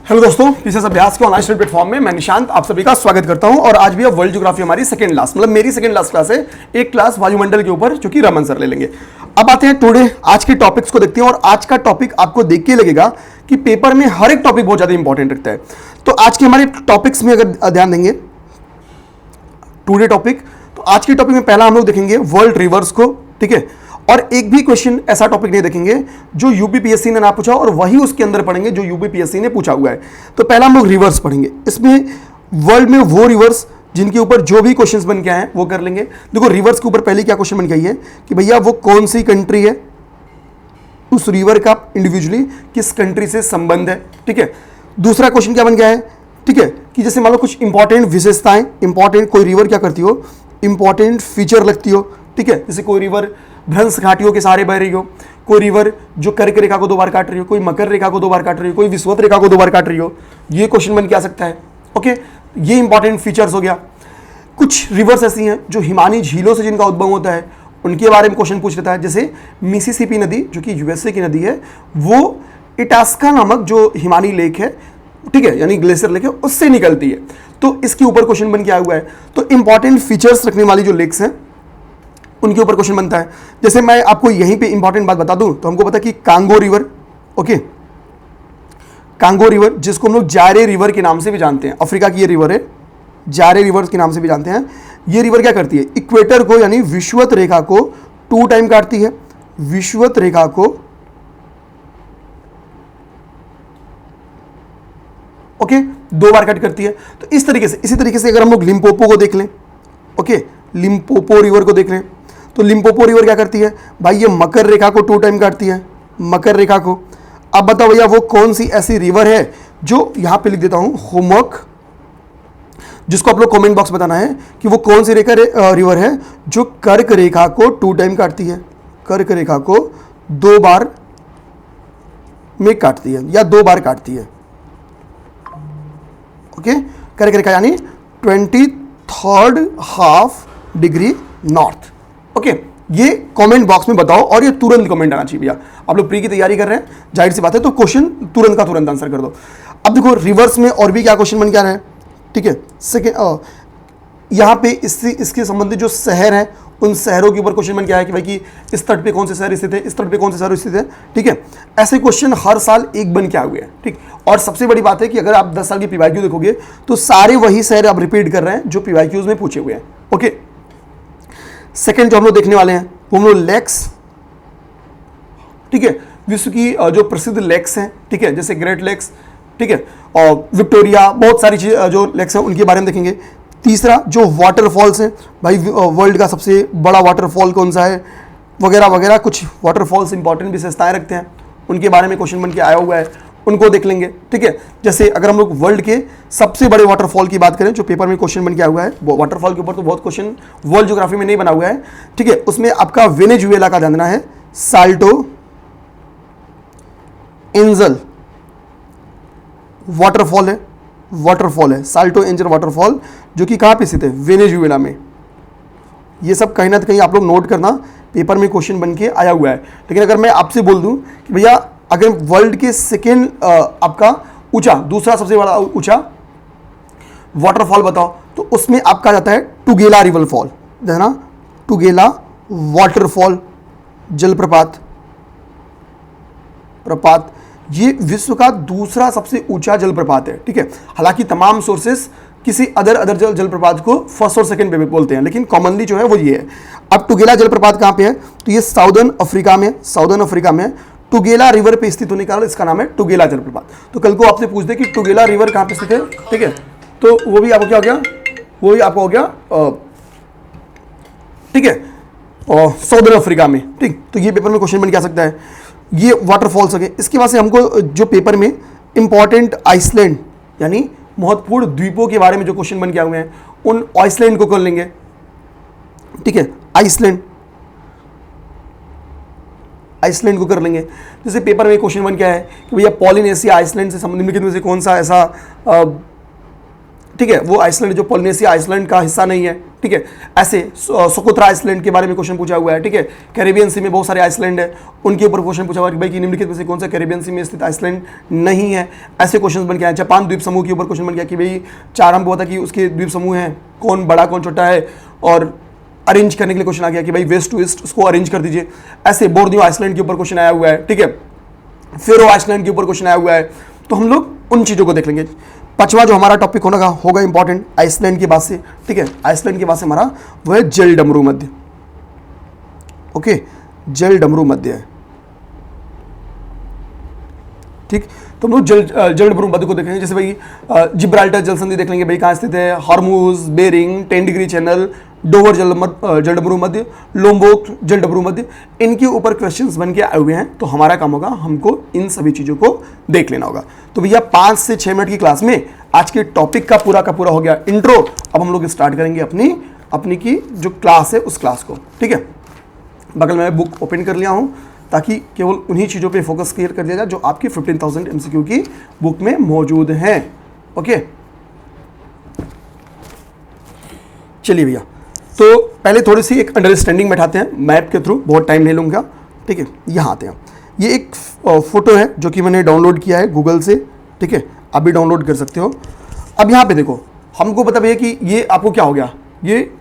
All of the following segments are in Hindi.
हेलो दोस्तों, पीसीएस अभ्यास के ऑनलाइन स्टडी प्लेटफॉर्म में मैं निशांत आप सभी का स्वागत करता हूं। और आज भी अब वर्ल्ड ज्योग्राफी हमारी सेकंड लास्ट मतलब मेरी सेकंड लास्ट क्लास है। एक क्लास वायुमंडल के ऊपर जो कि रमन सर ले लेंगे। अब आते हैं टुडे आज के टॉपिक्स को देखते हैं। और आज का टॉपिक आपको देख के लगेगा कि पेपर में हर एक टॉपिक बहुत ज्यादा इंपॉर्टेंट रखता है। तो आज के हमारे टॉपिक्स में अगर ध्यान देंगे टुडे टॉपिक, तो आज के टॉपिक में पहला हम लोग देखेंगे वर्ल्ड रिवर्स को, ठीक है। और एक भी क्वेश्चन ऐसा टॉपिक नहीं देखेंगे जो यूपीपीएससी ने ना पूछा और वही उसके अंदर पढ़ेंगे जो यूपीपीएससी ने पूछा हुआ है। तो पहला हम लोग रिवर्स पढ़ेंगे। इसमें वर्ल्ड में वो रिवर्स जिनके ऊपर जो भी क्वेश्चंस बन के आए हैं वो कर लेंगे। देखो रिवर्स के ऊपर पहले क्या क्वेश्चन बन के आई है कि भैया वो कौन सी कंट्री है, उस रिवर का इंडिविजुअली किस कंट्री से संबंध है, ठीक है। दूसरा क्वेश्चन क्या बन गया है, ठीक है, कि जैसे मान लो कुछ इंपॉर्टेंट विशेषताएं, इंपॉर्टेंट कोई रिवर क्या करती हो, इंपॉर्टेंट फीचर लगती हो, ठीक है। जैसे कोई रिवर भ्रंश घाटियों के सहारे बह रही हो, कोई रिवर जो कर्क रेखा को 2 बार काट रही हो, कोई मकर रेखा को 2 बार काट रही हो, कोई विषुवत रेखा को 2 बार काट रही हो, ये क्वेश्चन बन के आ सकता है। ओके, ये इंपॉर्टेंट फीचर्स हो गया। कुछ रिवर्स ऐसी हैं जो हिमानी झीलों से जिनका उद्भव होता है उनके बारे में क्वेश्चन पूछ लेता है। जैसे मिसिसिपी नदी जो कि यूएसए की नदी है, वो इटास्का नामक जो हिमानी लेक है, ठीक है, यानी ग्लेशियर लेक है, उससे निकलती है। तो इसके ऊपर क्वेश्चन बन के आया हुआ है। तो इंपॉर्टेंट फीचर्स रखने वाली जो लेक्स हैं उनके ऊपर क्वेश्चन बनता है। जैसे मैं आपको यहीं पे इंपॉर्टेंट बात बता दूं तो हमको पता है कि Congo river, okay, Congo river जिसको हम लोग जारे रिवर के नाम से भी जानते हैं, अफ्रीका की ये रिवर है, जारे रिवर के नाम से भी जानते हैं। ये रिवर क्या करती है, इक्वेटर को यानी विषुवत रेखा को 2 टाइम काटती है, विषुवत रेखा को, ओके, 2 बार कट करती है। तो इस तरीके से, इसी तरीके से अगर हम लोग लिम्पोपो को देख लें, ओके, लिम्पोपो रिवर को देख लें, तो लिम्पोपो रिवर क्या करती है भाई, ये मकर रेखा को 2 टाइम काटती है, मकर रेखा को। अब बताओ भैया वो कौन सी ऐसी रिवर है जो यहां पे लिख देता हूं होमवर्क, जिसको आप लोग कमेंट बॉक्स बताना है कि वो कौन सी रिवर है जो कर्क रेखा को 2 टाइम काटती है, कर्क रेखा को 2 बार में काटती है या 2 बार काटती है, ओके। कर्क रेखा यानी 23rd half degree north, okay. ये कमेंट बॉक्स में बताओ और ये तुरंत कमेंट आना चाहिए भैया। आप लोग प्री की तैयारी कर रहे हैं, जाहिर सी बात है, तो क्वेश्चन तुरंत का तुरंत आंसर कर दो। अब देखो रिवर्स में और भी क्या क्वेश्चन बन के आ रहे हैं, ठीक है। सेकेंड यहाँ पे इसके संबंधित जो शहर हैं उन शहरों के ऊपर क्वेश्चन बन के आया कि भाई कि इस तट पे कौन से शहर स्थित है, इस तट पे कौन से शहर स्थित है, ठीक है। ऐसे क्वेश्चन हर साल एक बन के आ हुए हैं, ठीक। और सबसे बड़ी बात है कि अगर आप 10 साल की पीवाईक्यू देखोगे तो सारे वही शहर आप रिपीट कर रहे हैं जो पीवाईक्यूज में पूछे हुए हैं, ओके। सेकेंड जो हम लोग देखने वाले हैं वो हम लोग लेक्स, ठीक है, विश्व की जो प्रसिद्ध लेक्स हैं, ठीक है, जैसे ग्रेट लेक्स, ठीक है, और विक्टोरिया, बहुत सारी चीज जो लेक्स हैं उनके बारे में देखेंगे। तीसरा जो वाटरफॉल्स हैं भाई, वर्ल्ड का सबसे बड़ा वाटरफॉल कौन सा है, वगैरह वगैरह, कुछ वाटरफॉल्स इंपॉर्टेंट विशेषताएं रखते हैं, उनके बारे में क्वेश्चन बन के आया हुआ है, उनको देख लेंगे, ठीक है। जैसे अगर हम लोग वर्ल्ड के सबसे बड़े वाटरफॉल की बात करें जो पेपर में क्वेश्चन बन के आया हुआ है, वो वाटरफॉल के ऊपर तो बहुत क्वेश्चन वर्ल्ड ज्योग्राफी में नहीं बना हुआ है, ठीक है। उसमें आपका वेनेजुएला का ध्यान देना है, साल्टो एंजल वाटरफॉल है, वाटरफॉल है साल्टो एंजल वाटरफॉल, जो कि कहाँ पे स्थित है, वेनेजुएला में। ये सब कहीं ना कहीं आप लोग नोट करना, पेपर में क्वेश्चन बन के आया हुआ है। लेकिन अगर मैं आपसे बोल दूं कि भैया अगर वर्ल्ड के सेकेंड आपका ऊंचा, दूसरा सबसे बड़ा ऊंचा वाटरफॉल बताओ, तो उसमें आपका जाता है टुगेला रिवर फॉल, है ना, टुगेला वाटरफॉल, जलप्रपात, प्रपात, ये विश्व का दूसरा सबसे ऊंचा जलप्रपात है, ठीक है। हालांकि तमाम सोर्सेस किसी अदर जलप्रपात को फर्स्ट और सेकंड पे भी बोलते हैं, लेकिन कॉमनली जो है वो ये है। अब टुगेला जलप्रपात कहां पे है, तो ये साउदर्न अफ्रीका में, साउदर्न अफ्रीका में टुगेला रिवर पे स्थित होने के कारण इसका नाम है टुगेला जलप्रपात। तो कल को आपसे पूछ दे कि टुगेला रिवर कहां पे स्थित है, ठीक है, तो वो भी आपको क्या हो गया, वो भी आपको हो गया, ठीक है, और साउदर्न अफ्रीका में, ठीक। तो ये पेपर में क्वेश्चन बन के आ सकता है, ये वाटरफॉल्स हो गए। इसके बाद से हमको जो पेपर में इंपॉर्टेंट आइसलैंड यानी महत्वपूर्ण द्वीपों के बारे में जो क्वेश्चन बन के आए हुए हैं उन आइसलैंड को कर लेंगे, ठीक है, आइसलैंड, आइसलैंड को कर लेंगे। जैसे पेपर में क्वेश्चन बन क्या है कि भैया पॉलिनेशिया आइसलैंड से संबंधित निम्नलिखित में से कौन सा ऐसा ठीक है, वो आइसलैंड जो पोलिनेशिया आइसलैंड का हिस्सा नहीं है, ठीक है। ऐसे सोकोत्रा आइसलैंड के बारे में क्वेश्चन पूछा हुआ है, ठीक है। कैरेबियन सी में बहुत सारे आइसलैंड है, उनके ऊपर क्वेश्चन पूछा हुआ है कि भाई कि निम्नलिखित में से कौन सा कैरेबियन सी में स्थित आइसलैंड नहीं है। ऐसे क्वेश्चन बन गया है। जापान द्वीप समूह के ऊपर क्वेश्चन बन गया कि भाई 4 हमको पता कि उसके द्वीप समूह हैं, कौन बड़ा कौन छोटा है, और अरेंज करने के लिए क्वेश्चन आ गया कि भाई वेस्ट टू ईस्ट उसको अरेंज कर दीजिए। ऐसे बोर्नियो आइसलैंड के ऊपर क्वेश्चन आया हुआ है, ठीक है। फेरो आइसलैंड के ऊपर क्वेश्चन आया हुआ है। तो हम लोग उन चीज़ों को देख लेंगे। 5वां जो हमारा टॉपिक होगा इंपॉर्टेंट आइसलैंड के बाद से, ठीक है। आइसलैंड के बाद से हमारा वो है जल डमरू मध्य, ओके, जल डमरू मध्य है, ठीक। तो हम लोग जल डमरू मध्य को देखेंगे। जैसे भाई जिब्राल्टर जल संधि देख लेंगे, भाई कहाँ स्थित है, Hormuz, Bering, 10 degree channel, Dover जल डमरू मध्य, लोम्बोक जल डमरू मध्य, इनके ऊपर क्वेश्चंस बन के आए हुए हैं। तो हमारा काम होगा हमको इन सभी चीज़ों को देख लेना होगा। तो भैया 5 से 6 मिनट की क्लास में आज के टॉपिक का पूरा हो गया इंट्रो। अब हम लोग स्टार्ट करेंगे अपनी की जो क्लास है उस क्लास को, ठीक है। बगल में बुक ओपन कर लिया हूँ ताकि केवल उन्हीं चीज़ों पे फोकस क्लियर कर दिया जाए जो आपकी 15,000 MCQ की बुक में मौजूद हैं, ओके। चलिए भैया, तो पहले थोड़ी सी एक अंडरस्टैंडिंग बैठाते हैं मैप के थ्रू, बहुत टाइम नहीं लूँगा, ठीक है। यहाँ आते हैं, ये एक फोटो है जो कि मैंने डाउनलोड किया है गूगल से, ठीक है। आप भी डाउनलोड कर सकते हो। अब यहाँ पे देखो, हमको पता भैया कि ये आपको क्या हो गया, ये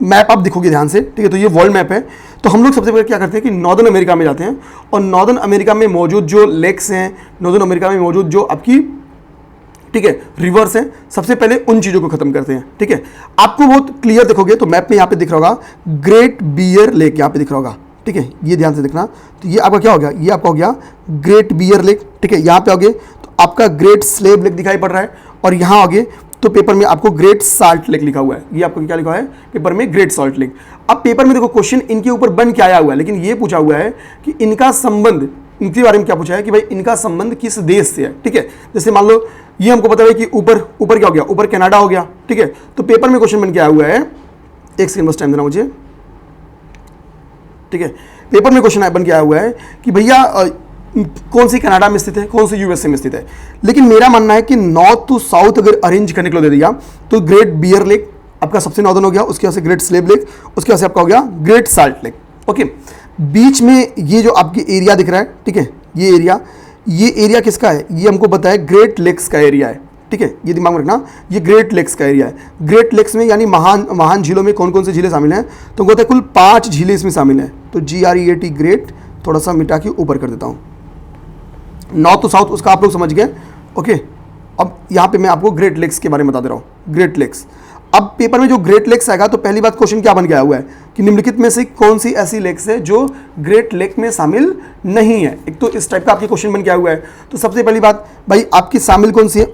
मैप आप देखोगे ध्यान से, ठीक है। तो ये वर्ल्ड मैप है। तो हम लोग सबसे पहले क्या करते हैं कि नॉर्दर्न अमेरिका में जाते हैं, और नॉर्दर्न अमेरिका में मौजूद जो लेक्स हैं, नॉर्दर्न अमेरिका में मौजूद जो आपकी, ठीक है, रिवर्स हैं, सबसे पहले उन चीज़ों को खत्म करते हैं, ठीक है। आपको बहुत क्लियर देखोगे तो मैप में यहाँ पे दिख रहा होगा ग्रेट बियर लेक, यहाँ पे दिख रहा होगा, ठीक है। ये ध्यान से देखना। तो ये आपका क्या हो गया, ये आपका हो गया ग्रेट बियर लेक, ठीक है। यहाँ पे आओगे तो आपका ग्रेट स्लेव लेक दिखाई पड़ रहा है, और यहाँ आओगे तो पेपर में आपको ग्रेट साल्ट लेक लिखा हुआ है। ये आपको क्या लिखा है पेपर में, ग्रेट साल्ट लेक। अब पेपर में देखो क्वेश्चन इनके ऊपर बन के आया हुआ है, लेकिन ये पूछा हुआ है कि इनका संबंध, इनके बारे में क्या पूछा है कि भाई इनका संबंध किस देश से है, ठीक है। जैसे मान लो ये हमको पता है कि ऊपर क्या हो गया, ऊपर कनाडा हो गया, ठीक है। तो पेपर में क्वेश्चन बन के आया हुआ है, एक सेकंड बस टाइम देना मुझे, ठीक है। पेपर में क्वेश्चन बन के आया हुआ है कि भैया कौन सी कनाडा में स्थित है, कौन सी यूएसए में स्थित है। लेकिन मेरा मानना है कि नॉर्थ टू साउथ अगर अरेंज करने के लिए दे दिया तो ग्रेट बियर लेक आपका सबसे नॉर्दर्न हो गया, उसके वजह से ग्रेट स्लेव लेक, उसके वजह से आपका हो गया ग्रेट साल्ट लेक, ओके। बीच में ये जो आपकी एरिया दिख रहा है, ठीक है, ये एरिया किसका है, ये हमको पता है ग्रेट लेक्स का एरिया है, ठीक है। ये दिमाग में रखना, ये ग्रेट लेक्स का एरिया है। ग्रेट लेक्स में यानी महान झीलों में कौन कौन से झीलें शामिल हैं, तो हमको पता है कुल 5 झीलें इसमें शामिल हैं। तो GREAT ग्रेट थोड़ा सा मिटा के ऊपर कर देता हूँ, नॉर्थ टू साउथ उसका आप लोग समझ गए, ओके। अब यहाँ पे मैं आपको ग्रेट लेक्स के बारे में बता दे रहा हूँ, ग्रेट लेक्स। अब पेपर में जो ग्रेट लेक्स आएगा तो पहली बात क्वेश्चन क्या बन गया हुआ है कि निम्नलिखित में से कौन सी ऐसी लेक्स है जो ग्रेट लेक में शामिल नहीं है। एक तो इस टाइप का आपके क्वेश्चन बन गया हुआ है। तो सबसे पहली बात भाई आपकी शामिल कौन सी है,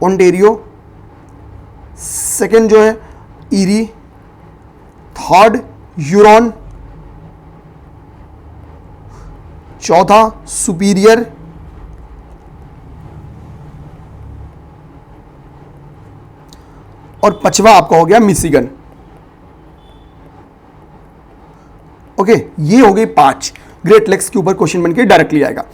ओंटेरियो, सेकंड जो है ईरी, थर्ड ह्यूरॉन, चौथा सुपीरियर, और 5वां आपका हो गया मिशिगन, ओके। ये हो गई 5 ग्रेट लेक्स के ऊपर क्वेश्चन बनके डायरेक्टली आएगा।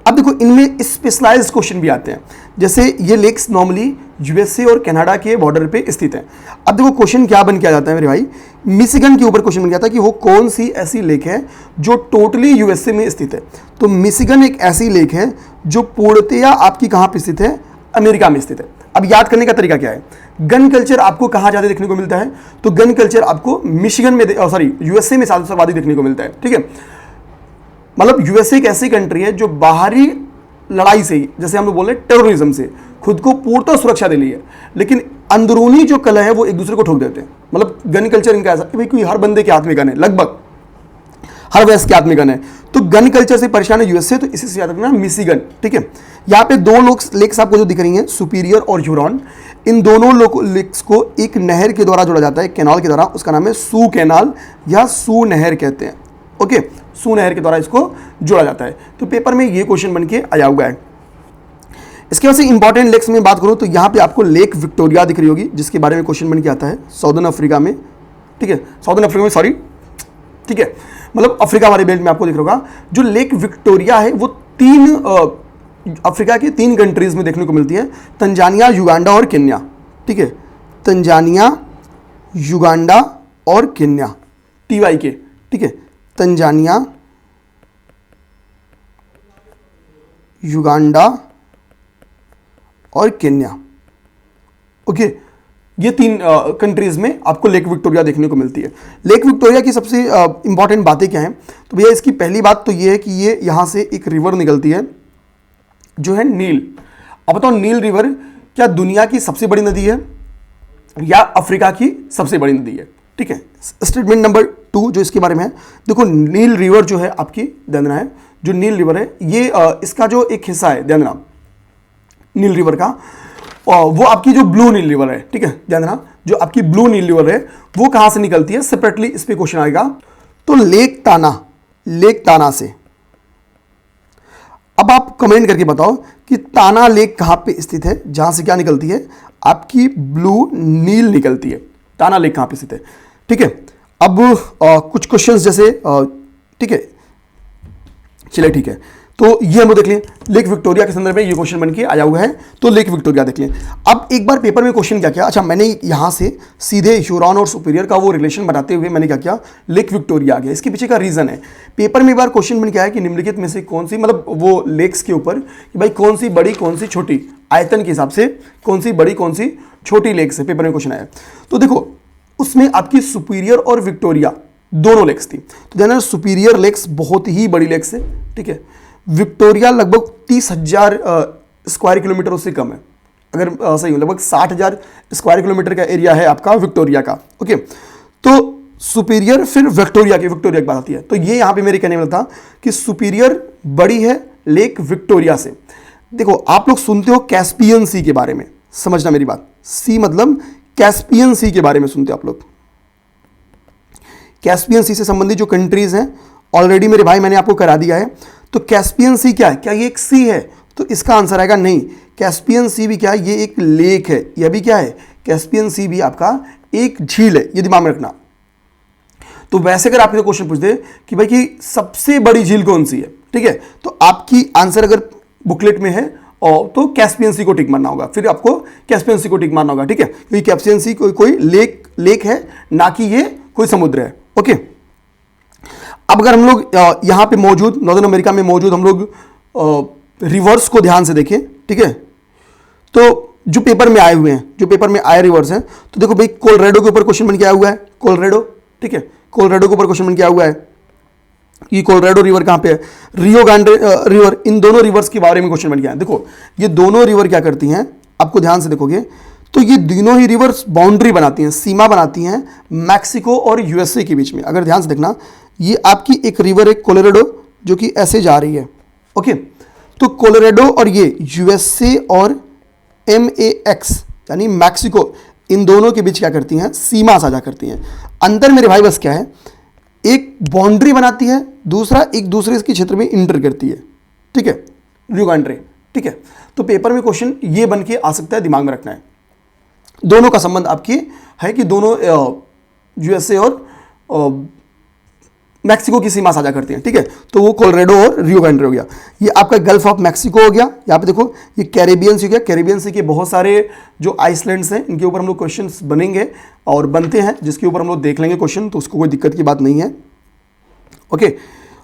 अब देखो इनमें स्पेशलाइज्ड क्वेश्चन भी आते हैं, जैसे ये लेक्स नॉर्मली यूएसए और कनाडा के बॉर्डर पे स्थित है। अब देखो क्वेश्चन क्या बन के आ जाता है मेरे भाई, मिशिगन के ऊपर क्वेश्चन बन जाता है कि वो कौन सी ऐसी लेक है जो टोटली यूएसए में स्थित है। तो मिशिगन एक ऐसी लेक है जो पूर्णतया आपकी कहाँ पे स्थित है, अमेरिका में स्थित है। अब याद करने का तरीका क्या है, गन कल्चर आपको कहाँ ज़्यादा देखने को मिलता है, तो गन कल्चर आपको मिशिगन में यूएसए में सर्वाधिक देखने को मिलता है, ठीक है। मतलब यूएसए एक ऐसी कंट्री है जो बाहरी लड़ाई से ही, जैसे हम लोग बोल रहे हैं टेररिज्म से, खुद को पूर्णतः सुरक्षा दे ली है, लेकिन अंदरूनी जो कलह है वो एक दूसरे को ठोक देते हैं। मतलब गन कल्चर इनका ऐसा भाई कोई हर बंदे के हाथ में गन है, लगभग हर वयस्क के हाथ में गन है। तो गन कल्चर से परेशान है यूएसए, तो इसी से याद रखना मिशिगन, ठीक है। यहाँ पे 2 लेक्स आपको जो दिख रही हैं, सुपीरियर और ह्यूरॉन, इन दोनों लेक्स को एक नहर के द्वारा जोड़ा जाता है, कैनाल के द्वारा, उसका नाम है सू कैनाल या सू नहर कहते हैं, ओके। सू नहर के द्वारा इसको जोड़ा जाता है। तो पेपर में ये क्वेश्चन बन के आया हुआ है। इसके वजह से इंपॉर्टेंट लेक्स में बात करूं तो यहाँ पे आपको लेक विक्टोरिया दिख रही होगी, जिसके बारे में क्वेश्चन बन के आता है साउदर्न अफ्रीका में, ठीक है, साउदर्न अफ्रीका में, सॉरी, ठीक है, मतलब अफ्रीका वाले बेल्ट में आपको दिख रहा होगा। जो लेक विक्टोरिया है वो 3 अफ्रीका की 3 कंट्रीज में देखने को मिलती है, तंजानिया, युगांडा और केन्या। ठीक है, तंजानिया, युगांडा और केन्या, TY के। ठीक है, तंजानिया, युगांडा और केन्या। ओके, ये 3 कंट्रीज में आपको लेक विक्टोरिया देखने को मिलती है। लेक विक्टोरिया की सबसे इंपॉर्टेंट बातें क्या हैं, तो भैया इसकी पहली बात तो ये है कि ये यहाँ से एक रिवर निकलती है जो है नील। अब बताओ, नील रिवर क्या दुनिया की सबसे बड़ी नदी है या अफ्रीका की सबसे बड़ी नदी है? ठीक है, स्टेटमेंट नंबर 2 जो इसके बारे में है, देखो नील रिवर जो है आपकी, ध्यान देना है, जो नील रिवर है ये इसका जो एक हिस्सा है, ध्यान देना, नील रिवर का वो आपकी जो ब्लू नील रिवर है। ठीक है, ध्यान देना, जो आपकी ब्लू नील रिवर है वो कहां से निकलती है, सेपरेटली इस पे क्वेश्चन आएगा। तो लेक ताना से। अब आप कमेंट करके बताओ कि ताना लेक कहां पे स्थित है, जहां से क्या निकलती है, आपकी ब्लू नील निकलती है। ताना लेक कहां पे स्थित है? ठीक है, अब कुछ क्वेश्चंस जैसे ठीक है, चलिए ठीक है, तो ये हम लोग देख लें, लेक विक्टोरिया के संदर्भ में ये क्वेश्चन बन के आया हुआ है, तो लेक विक्टोरिया देख लें। अब एक बार पेपर में क्वेश्चन क्या किया, अच्छा मैंने यहां से सीधे ह्यूरॉन और सुपीरियर का वो रिलेशन बनाते हुए मैंने क्या किया, लेक विक्टोरिया आ गया। इसके पीछे का रीजन है, पेपर में एक बार क्वेश्चन बन के आया कि निम्नलिखित में से कौन सी, मतलब वो लेक्स के ऊपर कि भाई कौन सी बड़ी कौन सी छोटी, आयतन के हिसाब से कौन सी बड़ी कौन सी छोटी लेक्स है, पेपर में क्वेश्चन आया। तो देखो उसमें आपकी सुपीरियर और विक्टोरिया दोनों लेक्स थी। तो ध्यान, सुपीरियर लेक्स बहुत ही बड़ी लेक्स है। ठीक है, विक्टोरिया लगभग 30,000 स्क्वायर किलोमीटर उससे कम है, अगर सही हो, लगभग 60,000 स्क्वायर किलोमीटर का एरिया है आपका विक्टोरिया का। ओके, तो सुपीरियर फिर विक्टोरिया की बात आती है। तो ये यहां पे मेरे कहने में था कि सुपीरियर बड़ी है लेक विक्टोरिया से। देखो आप लोग सुनते हो कैस्पियन सी के बारे में, समझना मेरी बात, सी मतलब कैस्पियन सी के बारे में सुनते हो आप लोग। कैस्पियन सी से संबंधित जो कंट्रीज हैं ऑलरेडी मेरे भाई मैंने आपको करा दिया है। तो कैस्पियन सी क्या है, क्या ये एक सी है? तो इसका आंसर आएगा नहीं, कैस्पियन सी भी क्या है, ये एक लेक है। यह भी क्या है, कैस्पियन सी भी आपका एक झील है, ये दिमाग में रखना। तो वैसे अगर आपसे क्वेश्चन पूछ दे कि भाई कि सबसे बड़ी झील कौन सी है, ठीक है, तो आपकी आंसर अगर बुकलेट में है और तो कैस्पियन सी को टिक मारना होगा, फिर आपको कैस्पियन सी को टिक मारना होगा। ठीक है, क्योंकि कैस्पियन सी कोई लेक है, ना कि ये कोई समुद्र है। ओके, अब अगर हम लोग यहां पे मौजूद नॉर्दर्न अमेरिका में मौजूद हम लोग रिवर्स को ध्यान से देखें, ठीक है, तो जो पेपर में आए हुए हैं, जो पेपर में आए रिवर्स हैं, तो देखो भाई कोलोराडो के ऊपर क्वेश्चन बन के आया हुआ है, कोलोराडो। ठीक है, कोलोराडो के ऊपर क्वेश्चन बन के आया हुआ है कि कोलोराडो रिवर कहां पे है, रियो ग्रांडे रिवर, इन दोनों रिवर्स के बारे में क्वेश्चन बन के आया। देखो ये दोनों रिवर क्या करती हैं, आपको ध्यान से देखोगे तो ये दोनों ही रिवर्स बाउंड्री बनाती हैं, सीमा बनाती हैं मैक्सिको और यूएसए के बीच में। अगर ध्यान से देखना, ये आपकी एक रिवर है कोलोराडो जो कि ऐसे जा रही है। ओके, तो कोलोराडो और ये यूएसए और MAX यानी मैक्सिको, इन दोनों के बीच क्या करती हैं, सीमा साझा करती हैं। अंदर मेरे भाई बस क्या है, एक बाउंड्री बनाती है, दूसरा एक दूसरे के क्षेत्र में इंटर करती है। ठीक है, रियो ग्रांडे। ठीक है, तो पेपर में क्वेश्चन ये बन के आ सकता है, दिमाग में रखना है। दोनों का संबंध आपकी है कि दोनों यूएसए और मैक्सिको की सीमा साझा करती हैं। ठीक है, तो वो कोलोराडो और रियो ग्रांडे हो गया। ये आपका गल्फ ऑफ मैक्सिको हो गया। यहाँ पे देखो ये कैरेबियन सी हो गया। कैरेबियन सी के बहुत सारे जो आइसलैंड्स हैं, इनके ऊपर हम लोग क्वेश्चंस बनेंगे और बनते हैं, जिसके ऊपर हम लोग देख लेंगे क्वेश्चन, तो उसको कोई दिक्कत की बात नहीं है। ओके,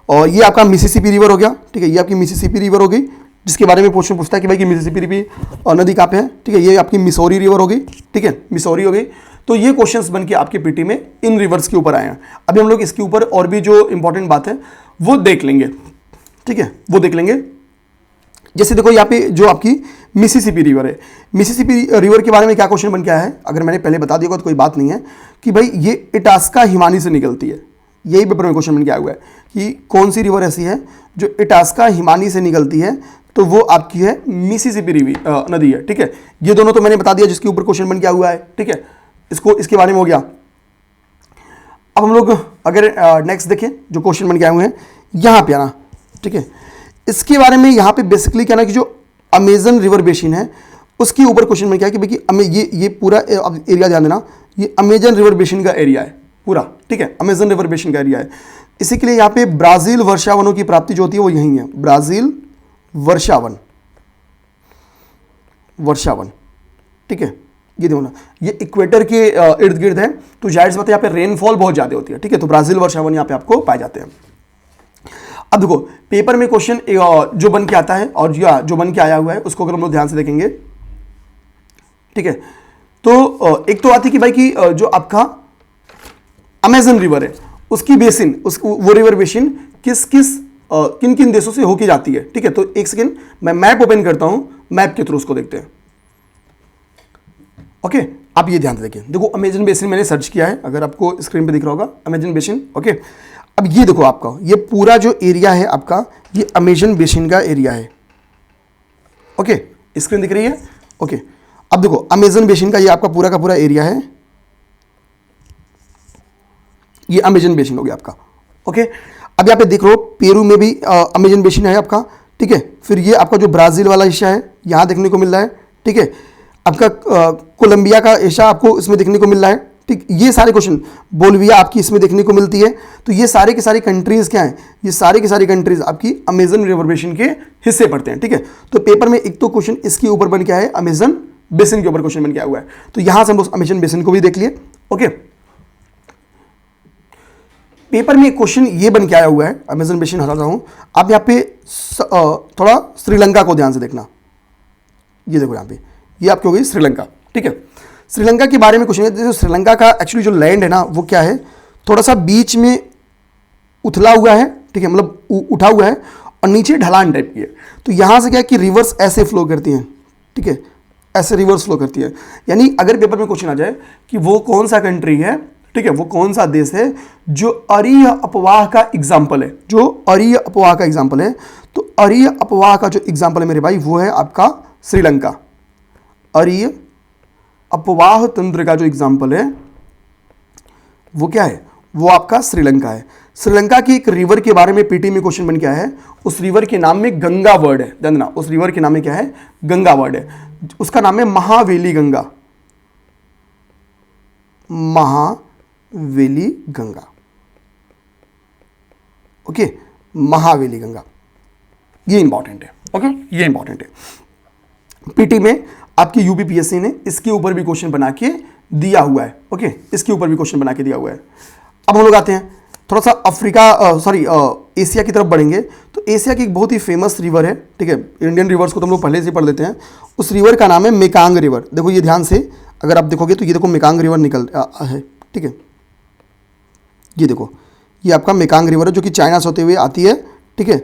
और ये आपका मिसिसिपी रिवर हो गया। ठीक है, ये आपकी मिसिसिपी रिवर हो गई, जिसके बारे में क्वेश्चन पूछता है कि भाई कि मिसिसिपी नदी कहाँ पे है। ठीक है, ये आपकी मिसौरी रिवर हो गई। ठीक है, मिसौरी हो गई। तो ये क्वेश्चंस बन के आपके पीटी में इन रिवर्स के ऊपर आए हैं। अभी हम लोग इसके ऊपर और भी जो इंपॉर्टेंट बात है वो देख लेंगे। ठीक है, वो देख लेंगे। जैसे देखो यहाँ पे जो आपकी मिसिसिपी रिवर है, मिसिसिपी रिवर के बारे में क्या क्वेश्चन बन के आया है, अगर मैंने पहले बता दिया होगा तो कोई बात नहीं है, कि भाई ये इटास्का हिमानी से निकलती है। यही पेपर में क्वेश्चन बन के आया हुआ है कि कौन सी रिवर ऐसी है जो इटास्का हिमानी से निकलती है, तो वो आपकी है मिसिसिपी नदी है। ठीक है, ये दोनों तो मैंने बता दिया जिसके ऊपर क्वेश्चन बन के आया हुआ है। ठीक है, इसके बारे में हो गया। अब हम लोग अगर नेक्स्ट देखें जो क्वेश्चन बन के आए हुए हैं, यहां पे आना। ठीक है, इसके बारे में यहां पे बेसिकली क्या ना कि जो अमेजन रिवर बेसिन है उसके ऊपर क्वेश्चन बन के आया कि भाई ये पूरा एरिया ध्यान देना, ये अमेजन रिवर बेसिन का एरिया है पूरा। ठीक है, अमेजन रिवर बेसिन का एरिया है। इसी के लिए यहाँ पे ब्राजील वर्षावनों की प्राप्ति जो होती है वो यहीं है, ब्राजील वर्षावन। वर्षावन, ठीक है। ये देखो ना, ये इक्वेटर के इर्द गिर्द है, तो जाहिर सी बात है यहाँ पे रेनफॉल बहुत ज़्यादा होती है, ठीक है। तो ब्राज़ील वर्षावन यहाँ पे आपको पाए जाते हैं। अब देखो पेपर में क्वेश्चन जो बन के आता है और जो बन के आया हुआ है उसको अगर हम लोग ध्यान से देखेंगे, ठीक है, तो एक तो आती कि भाई कि जो आपका अमेजन रिवर है उसकी बेसिन, वो रिवर बेसिन किन किन देशों से होके जाती है, ठीक है। तो एक सेकेंड मैं मैप ओपन करता हूं, मैप के थ्रू उसको देखते हैं। ओके, आप ये ध्यान से देखिए, देखो अमेजन बेसिन मैंने सर्च किया है, अगर आपको स्क्रीन पे दिख रहा होगा अमेजन बेसिन। ओके, अब ये देखो आपका ये पूरा जो एरिया है आपका, ये अमेजन बेसिन का एरिया है। ओके, स्क्रीन दिख रही है। ओके, अब देखो अमेजन बेसिन का ये आपका पूरा का पूरा एरिया है, ये अमेजन बेसिन हो गया आपका। ओके, अब यहाँ पे देख रहे हो पेरू में भी अमेजन बेसिन है आपका, ठीक है। फिर ये आपका जो ब्राजील वाला हिस्सा है यहाँ देखने को मिल रहा है, ठीक है। आपका कोलंबिया का हिस्सा आपको इसमें देखने को मिल रहा है, ठीक। ये सारे क्वेश्चन, बोलिविया आपकी इसमें देखने को मिलती है। तो ये सारे के सारी कंट्रीज क्या हैं, ये सारे के सारी कंट्रीज आपकी अमेजन रिवर बेसिन के हिस्से पड़ते हैं, ठीक है। तो पेपर में एक तो क्वेश्चन इसके ऊपर बन के आया है, अमेजन बेसिन के ऊपर क्वेश्चन बन के आया हुआ है। तो यहां से हम लोग अमेजन बेसिन को भी देख लिए। ओके, पेपर में क्वेश्चन ये बन के आया हुआ है, अमेजन बेसिन हटाता हूं, आप यहाँ पे थोड़ा श्रीलंका को ध्यान से देखना। ये देखो यहाँ पे, ये आपकी हो गई श्रीलंका, ठीक है। श्रीलंका के बारे में क्वेश्चन है, जैसे श्रीलंका का एक्चुअली जो लैंड है ना वो क्या है, थोड़ा सा बीच में उथला हुआ है, ठीक है, मतलब उठा हुआ है और नीचे ढलान टाइप की है। तो यहाँ से क्या है कि रिवर्स ऐसे फ्लो करती हैं, ठीक है, ऐसे रिवर्स फ्लो करती है। यानी अगर पेपर में क्वेश्चन आ जाए कि वो कौन सा कंट्री है, ठीक है, वो कौन सा देश है जो अरीय अपवाह का एग्जाम्पल है, जो अरीय अपवाह का एग्जाम्पल है, तो अरीय अपवाह का जो एग्जाम्पल है मेरे भाई वो है आपका श्रीलंका। अरीय अपवाह तंत्र का जो एग्जाम्पल है वो क्या है, वो आपका श्रीलंका है। श्रीलंका की एक रिवर के बारे में पीटी में क्वेश्चन बन गया है, उस रिवर के नाम में गंगा वर्ड है, ध्यान देना, उस रिवर के नाम में क्या है, गंगा वर्ड है, उसका नाम है महावेली गंगा, महावेली गंगा। ओके, महावेली गंगा, ये इंपॉर्टेंट है। ओके, ये इंपॉर्टेंट है। पीटी में आपकी यूपीपीएससी ने इसके ऊपर भी क्वेश्चन बना के दिया हुआ है। ओके, इसके ऊपर भी क्वेश्चन बना के दिया हुआ है। अब हम लोग आते हैं थोड़ा सा एशिया की तरफ बढ़ेंगे। तो एशिया की एक बहुत ही फेमस रिवर है, ठीक है, इंडियन रिवर्स को तो हम लोग पहले से पढ़ लेते हैं। उस रिवर का नाम है मेकांग रिवर। देखो ये ध्यान से अगर आप देखोगे तो ये देखो मेकांग रिवर निकल है, ठीक है। ये देखो ये आपका मेकांग रिवर है जो कि चाइना से होते हुए आती है, ठीक है।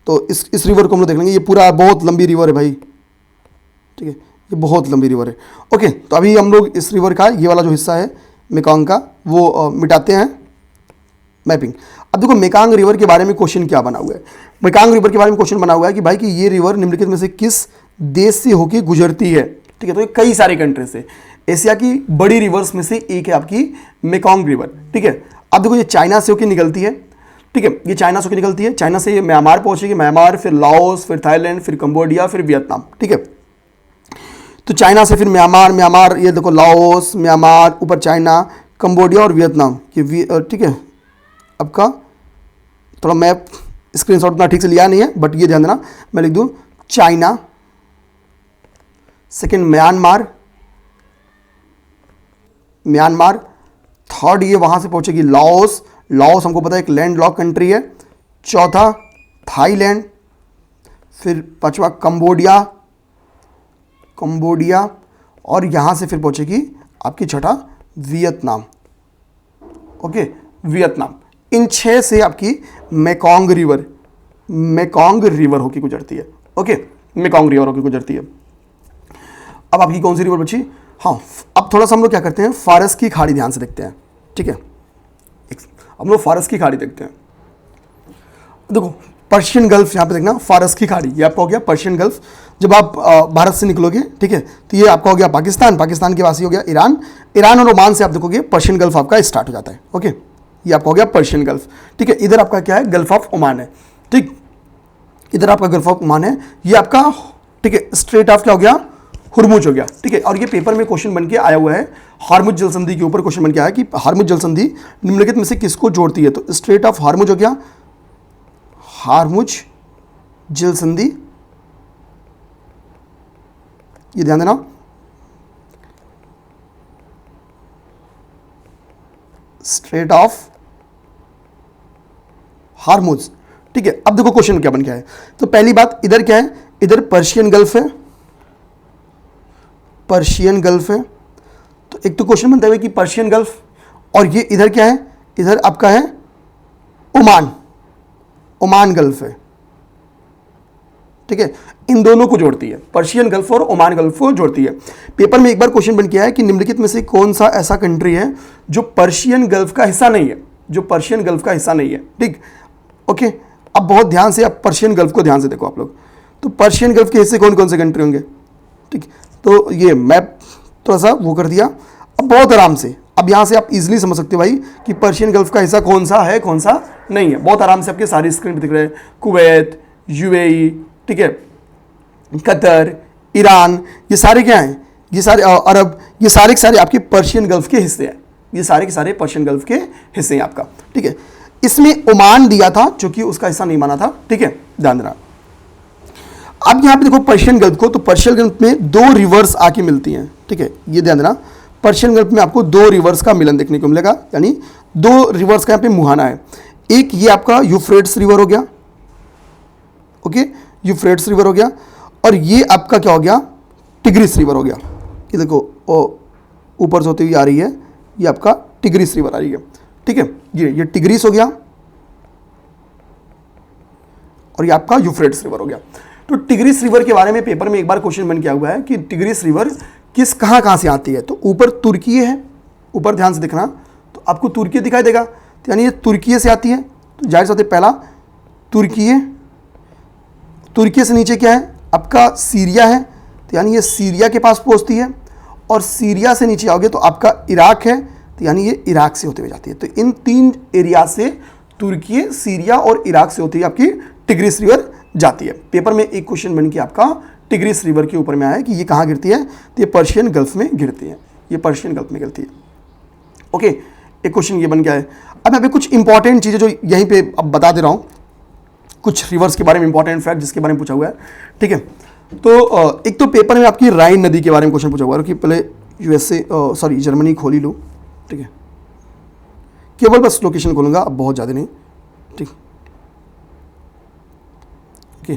तो इस रिवर को हम लोग देख लेंगे, ये पूरा बहुत लंबी रिवर है भाई, ठीक है, ये बहुत लंबी रिवर है। ओके, तो अभी हम लोग इस रिवर का ये वाला जो हिस्सा है मेकांग का वो मिटाते हैं, मैपिंग। अब देखो मेकांग रिवर के बारे में क्वेश्चन क्या बना हुआ है, मेकांग रिवर के बारे में क्वेश्चन बना हुआ है कि भाई कि ये रिवर निम्नलिखित में से किस देश से होकर गुजरती है, ठीक है। तो ये कई सारे कंट्री से, एशिया की बड़ी रिवर्स में से एक है आपकी मेकांग रिवर, ठीक है। अब देखो ये चाइना से होकर निकलती है, ठीक है, ये चाइना से होकर निकलती है, चाइना से ये म्यांमार पहुंचेगी, म्यांमार, फिर लाओस, फिर थाईलैंड, फिर कंबोडिया, फिर वियतनाम, ठीक है। तो चाइना से फिर म्यांमार, ये देखो लाओस, म्यांमार, ऊपर चाइना, कंबोडिया और वियतनाम, ये ठीक है। आपका थोड़ा मैप स्क्रीनशॉट उतना ठीक से लिया नहीं है, बट ये ध्यान देना, मैं लिख दूं चाइना, सेकंड म्यांमार, थर्ड ये वहां से पहुंचेगी लाओस, लाओस हमको पता है एक लैंड लॉक कंट्री है, चौथा थाईलैंड, फिर पांचवा कंबोडिया और यहां से फिर पहुंचेगी आपकी छठा वियतनाम। Okay, Vietnam. इन 6 से आपकी मेकांग रिवर होकर गुजरती है। ओके, मेकांग रिवर होकर गुजरती है। अब आपकी कौन सी रिवर बची, हाँ, अब थोड़ा सा हम लोग क्या करते हैं, फारस की खाड़ी ध्यान से देखते हैं, ठीक है। हम लोग फारस की खाड़ी देखते हैं। देखो पर्शियन गल्फ यहाँ पे देखना, फारस की खाड़ी, ये आपका हो गया पर्शियन गल्फ। जब आप भारत से निकलोगे, ठीक है, तो ये आपका हो गया पाकिस्तान, पाकिस्तान के वासी हो गया ईरान, ईरान और ओमान से आप देखोगे पर्शियन गल्फ आपका स्टार्ट हो जाता है। ओके, ये आपका हो गया पर्शियन गल्फ, ठीक है। इधर आपका क्या है, गल्फ ऑफ ओमान है, ठीक, इधर आपका गल्फ ऑफ ओमान है, ये आपका, ठीक है, स्ट्रेट ऑफ क्या हो गया, हुरमुज हो गया, ठीक है। और ये पेपर में क्वेश्चन बन के आया हुआ है, हार्मुज जल संधि के ऊपर क्वेश्चन बन के आया कि हार्मुज जल संधि निम्नलिखित में से किसको जोड़ती है, तो स्ट्रेट ऑफ हार्मुज हो गया, हार्मुज जल संधि ये ध्यान देना, स्ट्रेट ऑफ हार्मोज। ठीक है, अब देखो क्वेश्चन क्या बन गया है। तो पहली बात, इधर क्या है, इधर पर्शियन गल्फ है, पर्शियन गल्फ है। तो एक तो क्वेश्चन बनता है कि पर्शियन गल्फ, और ये इधर क्या है, इधर आपका है ओमान, ओमान गल्फ है। ठीक है, इन दोनों को जोड़ती है, पर्शियन गल्फ और ओमान गल्फ को जोड़ती है। पेपर में एक बार क्वेश्चन बन किया है कि निम्नलिखित में से कौन सा ऐसा कंट्री है जो पर्शियन गल्फ का हिस्सा नहीं है, जो पर्शियन गल्फ का हिस्सा नहीं है। ठीक, ओके। अब बहुत ध्यान से आप पर्शियन गल्फ को ध्यान से देखो आप लोग। तो पर्शियन गल्फ के हिस्से कौन कौन से कंट्री होंगे। ठीक, तो ये मैप थोड़ा सा वो कर दिया। अब बहुत आराम से, अब यहाँ से आप इजीली समझ सकते हो भाई कि पर्शियन गल्फ का हिस्सा कौन सा है कौन सा नहीं है। बहुत आराम से आपके सारी स्क्रीन पे दिख रहे हैं, कुवैत, यूएई, ठीक है, कतर, ईरान, ये सारे क्या हैं, ये सारे अरब, ये सारे के सारे आपके पर्शियन गल्फ के हिस्से हैं। ये सारे के सारे पर्शियन गल्फ के हिस्से हैं आपका। ठीक है, इसमें ओमान दिया था जो कि उसका हिस्सा नहीं माना था। ठीक है, ध्यान देना। अब यहां पे देखो पर्शियन गल्फ को, तो पर्शियन गल्फ में दो रिवर्स आके मिलती हैं। ठीक है, ये ध्यान देना, पर्शियन गल्फ में आपको दो रिवर्स का मिलन देखने को मिलेगा, यानी दो रिवर्स का यहाँ पे मुहाना है। एक ये आपका यूफ्रेट्स रिवर हो गया, ओके, यूफ्रेट्स रिवर हो गया, और ये आपका क्या हो गया, टिग्रिस रिवर हो गया। ये देखो ऊपर से होती हुई आ रही है, ये आपका टिग्रिस रिवर आ रही है। ठीक है, ये टिग्रिस हो गया और ये आपका यूफ्रेट्स रिवर हो गया। तो टिग्रिस रिवर के बारे में पेपर में एक बार क्वेश्चन बन किया हुआ है कि टिग्रिस रिवर किस कहाँ से आती है। तो ऊपर तुर्की है, ऊपर ध्यान से देखना, तो आपको तुर्की दिखाई देगा, तो यानी ये तुर्की से आती है। तो जाहिर सी बात है, पहला तुर्की, तुर्की से नीचे क्या है आपका सीरिया है, तो यानी ये सीरिया के पास पहुंचती है, और सीरिया से नीचे आओगे तो आपका इराक है, तो यानी ये इराक से होते हुए जाती है। तो इन तीन एरिया से तुर्की, सीरिया और इराक से होती है आपकी टिग्रिस रिवर जाती है। पेपर में एक क्वेश्चन बन के आपका टिग्रिस रिवर के ऊपर में आया है कि ये कहाँ गिरती है, तो ये पर्शियन गल्फ में गिरती है, ये पर्शियन गल्फ में गिरती है। ओके, एक क्वेश्चन ये बन गया है। अब अभी कुछ इंपॉर्टेंट चीज़ें जो यहीं पे अब बता दे रहा हूँ, कुछ रिवर्स के बारे में इंपॉर्टेंट फैक्ट जिसके बारे में पूछा हुआ है। ठीक है, तो एक तो पेपर में आपकी राइन नदी के बारे में क्वेश्चन पूछा हुआ है कि पहले जर्मनी खोल ही लो। ठीक है, केवल बस लोकेशन खोलूंगा, अब बहुत ज़्यादा नहीं। ठीक, ओके।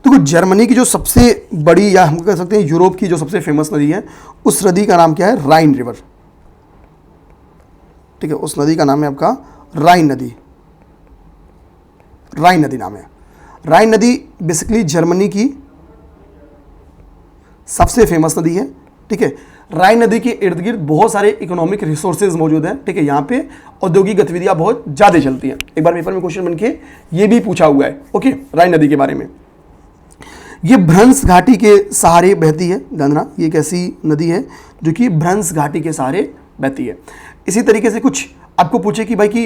तो जर्मनी की जो सबसे बड़ी, या हम कह सकते हैं यूरोप की जो सबसे फेमस नदी है, उस नदी का नाम क्या है, राइन रिवर। ठीक है, उस नदी का नाम है आपका राइन नदी, राइन नदी नाम है। राइन नदी बेसिकली जर्मनी की सबसे फेमस नदी है। ठीक है, राइन नदी के इर्द गिर्द बहुत सारे इकोनॉमिक रिसोर्सेज मौजूद हैं। ठीक है, यहाँ पे औद्योगिक गतिविधियां बहुत ज़्यादा चलती हैं। एक बार पेपर में क्वेश्चन बनके ये भी पूछा हुआ है, ओके, राइन नदी के बारे में। ये भ्रंश घाटी के सहारे बहती है, ध्यान देना, ये एक ऐसी नदी है जो कि भ्रंश घाटी के सहारे बहती है। इसी तरीके से कुछ आपको पूछे कि भाई कि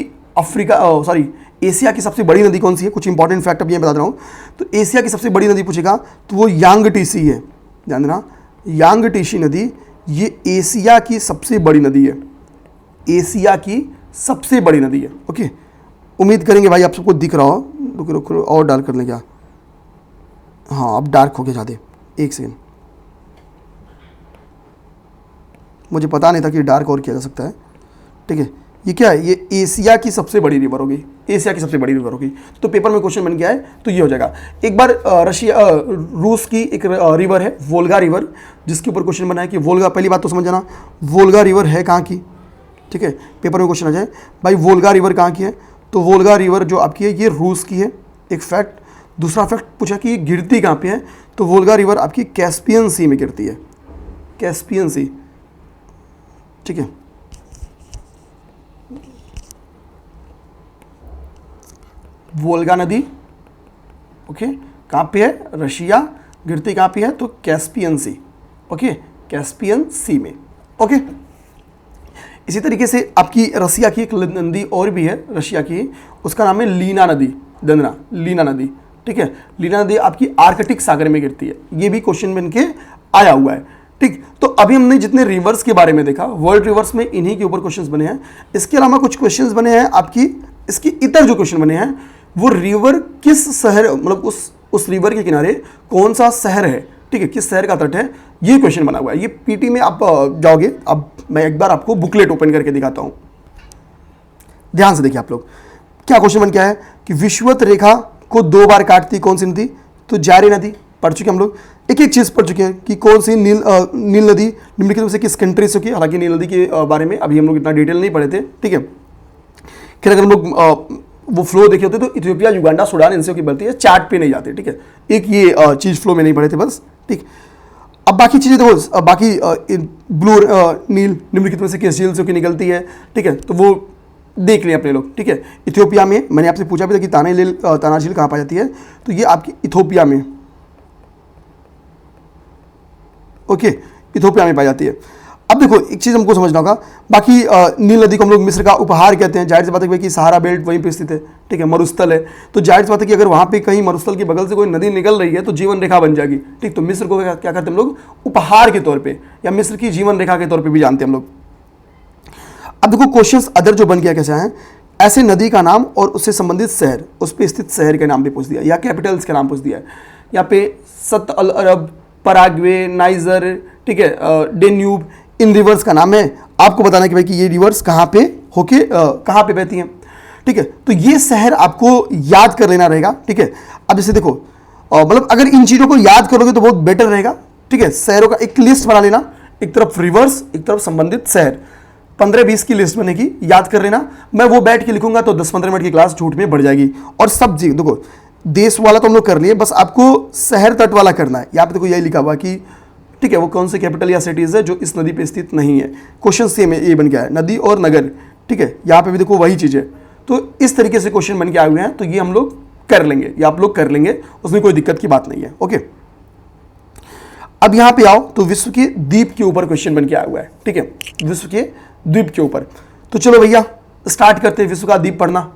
एशिया की सबसे बड़ी नदी कौन सी है, कुछ इंपॉर्टेंट फैक्ट अब ये बता रहा हूँ। तो एशिया की सबसे बड़ी नदी पूछेगा तो वो यांगटीसी है, ध्यान देना, यांगटीसी नदी ये एशिया की सबसे बड़ी नदी है, एशिया की सबसे बड़ी नदी है। ओके, उम्मीद करेंगे भाई आप सबको दिख रहा हो। रुक और डार्क कर लें क्या, हाँ अब डार्क हो गया ज़्यादा, एक सेकेंड, मुझे पता नहीं था कि डार्क और किया जा सकता है। ठीक है, ये क्या है, ये एशिया की सबसे बड़ी रिवर होगी, एशिया की सबसे बड़ी रिवर होगी। तो पेपर में क्वेश्चन बन गया है, तो ये हो जाएगा। एक बार रूस की एक रिवर है वोल्गा रिवर, जिसके ऊपर क्वेश्चन बना है कि वोल्गा, पहली बात तो समझ जाना वोल्गा रिवर है कहाँ की। ठीक है, पेपर में क्वेश्चन आ जाए भाई वोल्गा रिवर कहाँ की है, तो वोल्गा रिवर जो आपकी है ये रूस की है, एक फैक्ट। दूसरा फैक्ट पूछा कि गिरती कहाँ पे है, तो वोल्गा रिवर आपकी कैस्पियन सी में गिरती है, कैस्पियन सी। ठीक है, वोल्गा नदी, ओके, कहाँ पे है, रशिया, गिरती कहाँ पे है, तो कैस्पियन सी, ओके, कैस्पियन सी में। ओके, इसी तरीके से आपकी रसिया की एक नदी और भी है रशिया की, उसका नाम है लीना नदी, दंदना, लीना नदी। ठीक है, लीना नदी आपकी आर्कटिक सागर में गिरती है, ये भी क्वेश्चन बन के आया हुआ है। ठीक, तो अभी हमने जितने रिवर्स के बारे में देखा, वर्ल्ड रिवर्स में इन्हीं के ऊपर क्वेश्चंस बने हैं। इसके अलावा कुछ क्वेश्चंस बने हैं आपकी, इसकी इतर जो क्वेश्चन बने हैं वो रिवर किस शहर, मतलब उस रिवर के किनारे कौन सा शहर है, ठीक है, किस शहर का तट है, ये क्वेश्चन बना हुआ है। ये पीटी में आप जाओगे, अब मैं एक बार आपको बुकलेट ओपन करके दिखाता हूं, ध्यान से देखिए आप लोग। क्या क्वेश्चन बन क्या है कि विषुवत रेखा को 2 बार काटती कौन सी नदी, तो जारी नदी पढ़ चुके हम लोग। एक एक चीज पढ़ चुके हैं कि कौन सी नील नदी निम्नलिखित में से किस कंट्री से होगी। हालांकि नील नदी के बारे में अभी हम लोग इतना डिटेल नहीं पढ़े थे, ठीक है। फिर अगर हम लोग वो फ्लो देखे होते तो इथियोपिया, युगांडा, सूडान इनसे की बढ़ती है, चार्ट पे नहीं जाते, ठीक है। एक ये चीज फ्लो में नहीं पढ़े थे बस, ठीक। अब बाकी चीजें देखो, बाकी ब्लू नील निम्नलिखित में से किस झील से होकर निकलती है, ठीक है, तो वो देख लें अपने लोग, ठीक है। इथियोपिया में मैंने आपसे पूछा भी था कि ताना झील कहाँ पाई जाती है, तो ये आपकी इथियोपिया में, ओके, इथियोपिया में पाई जाती है। अब देखो एक चीज हमको समझना होगा, बाकी नील नदी को हम लोग मिस्र का उपहार कहते हैं। जाहिर सी बात है कि सहारा बेल्ट वहीं पे स्थित है, ठीक है, मरुस्थल है, तो जाहिर सी बात है कि अगर वहां पे कहीं मरुस्थल के बगल से कोई नदी निकल रही है तो जीवन रेखा बन जाएगी, ठीक। तो मिस्र को क्या कहते हैं हम लोग, उपहार के तौर पे, या मिस्र की जीवन रेखा के तौर पे भी जानते हैं हम लोग। अब देखो क्वेश्चंस अदर जो बन गया कैसा है, ऐसे नदी का नाम और उससे संबंधित शहर, उस पर स्थित शहर के नाम भी पूछ दिया, या कैपिटल्स के नाम पूछ दिया है। यहाँ पे सत अल अरब, पराग्वे, नाइजर, ठीक है, डेन्यूब, इन रिवर्स का नाम है। आपको बताना कि भाई कि ये रिवर्स कहाँ पे होके कहाँ पे बहती हैं, ठीक है। तो ये शहर आपको याद कर लेना रहेगा, ठीक है। अब जैसे देखो मतलब अगर इन चीज़ों को याद करोगे तो बहुत बेटर रहेगा, ठीक है। शहरों का एक लिस्ट बना लेना, एक तरफ रिवर्स, एक तरफ संबंधित शहर, 15-20 की लिस्ट बनेगी, याद कर लेना। मैं वो बैठ के लिखूंगा तो 10-15 मिनट की क्लास झूठ में बढ़ जाएगी। और सब चीज देखो, देश वाला तो हम लोग कर लिए, बस आपको शहर तट वाला करना है। यहाँ पे देखो यही लिखा हुआ कि ठीक है, वो कौन से कैपिटल या सिटीज है जो इस नदी पे स्थित नहीं है। क्वेश्चन सेम है, ये बन गया है, नदी और नगर, ठीक है। यहाँ पे भी देखो वही चीज है। तो इस तरीके से क्वेश्चन बन के आए हुए हैं, तो ये हम लोग कर लेंगे, या आप लोग कर लेंगे, उसमें कोई दिक्कत की बात नहीं है, ओके। अब यहां पे आओ तो विश्व के द्वीप के ऊपर क्वेश्चन बन के आया हुआ है, ठीक है, विश्व के द्वीप के ऊपर। तो चलो भैया स्टार्ट करते हैं विश्व का द्वीप पढ़ना।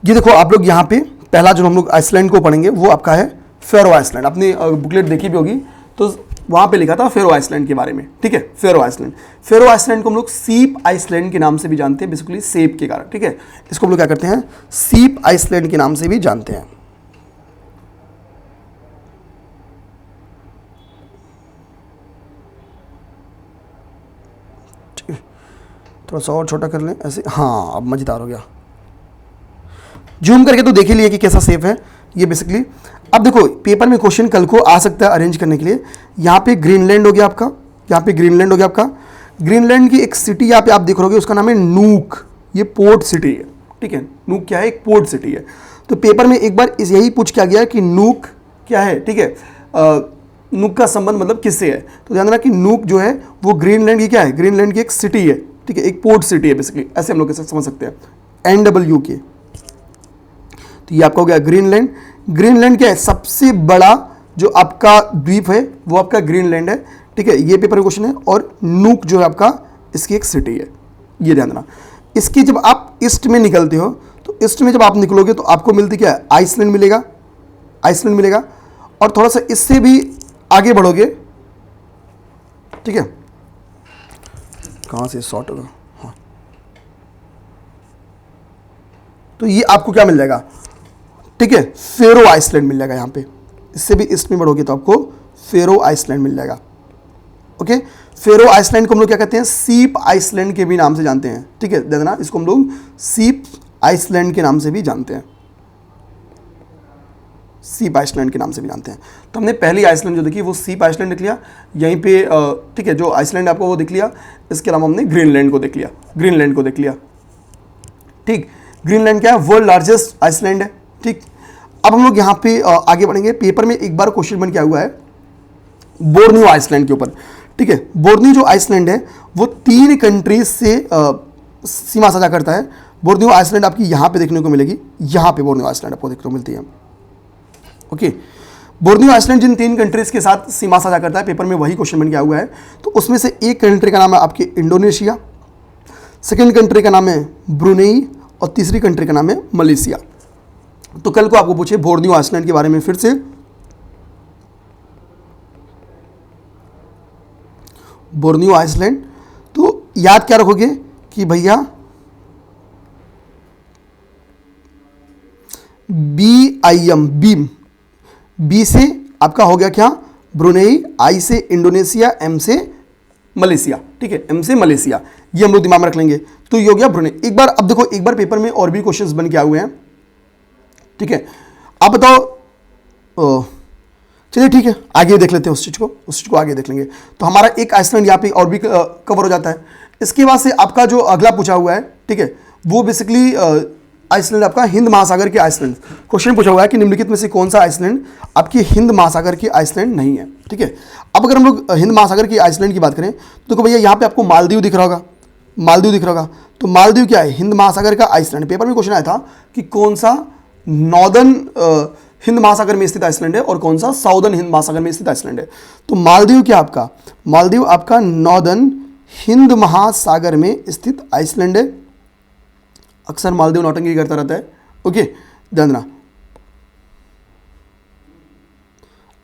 ये देखो आप लोग यहाँ पे पहला जो हम लोग आइसलैंड को पढ़ेंगे वो आपका है फेरो आइसलैंड। अपनी बुकलेट देखी भी होगी तो वहां पे लिखा था फेरो आइसलैंड के बारे में, ठीक है। फेरो आइसलैंड, फेरो आइसलैंड को हम लोग सीप आइसलैंड के नाम से भी जानते हैं, बेसिकली सेब के कारण, ठीक है। इसको हम लोग क्या करते हैं, सीप आइसलैंड के नाम से भी जानते हैं। थोड़ा सा और छोटा कर लें ऐसे, हाँ अब मजेदार हो गया। जूम करके तो देख ही लिए कि कैसा सेफ है ये बेसिकली। अब देखो पेपर में क्वेश्चन कल को आ सकता है अरेंज करने के लिए। यहाँ पे ग्रीनलैंड हो गया आपका, यहाँ पे ग्रीनलैंड हो गया आपका। ग्रीनलैंड की एक सिटी यहाँ पे आप देख रहोगे, उसका नाम है नूक। ये पोर्ट सिटी है, ठीक है। नूक क्या है, एक पोर्ट सिटी है। तो पेपर में एक बार यही पूछ किया गया कि नूक क्या है, ठीक है। नूक का संबंध मतलब किससे है, तो ध्यान देना कि नूक जो है वो ग्रीनलैंड की क्या है, ग्रीनलैंड की एक सिटी है, ठीक है, एक पोर्ट सिटी है बेसिकली, ऐसे हम लोग समझ सकते हैं। NWK, तो ये आपका हो गया ग्रीनलैंड। ग्रीनलैंड क्या है, सबसे बड़ा जो आपका द्वीप है वो आपका ग्रीनलैंड है, ठीक है। ये पेपर क्वेश्चन है। और नूक जो है आपका इसकी एक सिटी है, ये ध्यान देना। इसकी जब आप ईस्ट में निकलते हो तो ईस्ट में जब आप निकलोगे तो आपको मिलती क्या है, आइसलैंड मिलेगा, आइसलैंड मिलेगा। और थोड़ा सा इससे भी आगे बढ़ोगे, ठीक है, कहां से शॉर्ट होगा, हाँ, तो ये आपको क्या मिल जाएगा, ठीक है, फेरो आइसलैंड मिल जाएगा। यहां पे इससे भी ईस्ट में बढ़ोगे तो आपको फेरो आइसलैंड मिल जाएगा, ओके। फेरो आइसलैंड को हम लोग क्या कहते हैं, सीप आइसलैंड के भी नाम से जानते हैं, ठीक है। देखना इसको हम लोग सीप आइसलैंड के नाम से भी जानते हैं, सीप आइसलैंड के नाम से भी जानते हैं। तो हमने पहली आइसलैंड जो देखी वो सीप आइसलैंड देख लिया यहीं पे, ठीक है, जो आइसलैंड आपको वो देख लिया। इसके अलावा हमने ग्रीनलैंड को देख लिया, ग्रीनलैंड को देख लिया, ठीक। ग्रीनलैंड क्या है, वर्ल्ड लार्जेस्ट आइसलैंड है, ठीक। अब हम लोग यहाँ पे आगे बढ़ेंगे। पेपर में एक बार क्वेश्चन बन के आया हुआ है बोर्नियो आइसलैंड के ऊपर, ठीक है। बोर्नियो जो आइसलैंड है वो 3 कंट्रीज से सीमा साझा करता है। बोर्नियो आइसलैंड आपकी यहाँ पे देखने को मिलेगी, यहाँ पे बोर्नियो आइसलैंड आपको देखने को मिलती है, ओके। बोर्नियो आइसलैंड जिन 3 कंट्रीज के साथ सीमा साझा करता है, पेपर में वही क्वेश्चन बन के आया हुआ है। तो उसमें से एक कंट्री का नाम है आपकी इंडोनेशिया, सेकेंड कंट्री का नाम है ब्रुनेई, और तीसरी कंट्री का नाम है मलेशिया। तो कल को आपको पूछे बोर्नियो आइसलैंड के बारे में फिर से, बोर्नियो आइसलैंड, तो याद क्या रखोगे कि भैया BIM, बीम, बी से आपका हो गया क्या, ब्रुनेई, आई से इंडोनेशिया, एम से मलेशिया, ठीक है, एम से मलेशिया, ये हम लोग दिमाग में रख लेंगे। तो ये हो गया ब्रुनेई। एक बार अब देखो, एक बार पेपर में और भी क्वेश्चंस बन के आए हुए हैं, ठीक है। आप बताओ, चलिए ठीक है, आगे देख लेते हैं उस चीज को आगे देख लेंगे। तो हमारा एक आइसलैंड यहाँ पे और भी कवर हो जाता है। इसके बाद से आपका जो अगला पूछा हुआ है, ठीक है, वो बेसिकली आइसलैंड आपका हिंद महासागर के आइसलैंड। क्वेश्चन पूछा हुआ है कि निम्नलिखित में से कौन सा आइसलैंड आपकी हिंद महासागर की आइसलैंड नहीं है, ठीक है। अब अगर हम लोग हिंद महासागर की आइसलैंड की बात करें तो देखो भैया, यहाँ पे आपको मालदीव दिख रहा होगा, मालदीव दिख रहा होगा। तो मालदीव क्या है, हिंद महासागर का आइसलैंड। पेपर में क्वेश्चन आया था कि कौन सा नॉर्दर्न हिंद महासागर में स्थित आइसलैंड है और कौन सा साउदर्न हिंद महासागर में स्थित आइसलैंड है। तो मालदीव क्या आपका, मालदीव आपका नॉर्दर्न हिंद महासागर में स्थित आइसलैंड है। अक्सर मालदीव नौटंकी करता रहता है, ओके, ध्यान देना।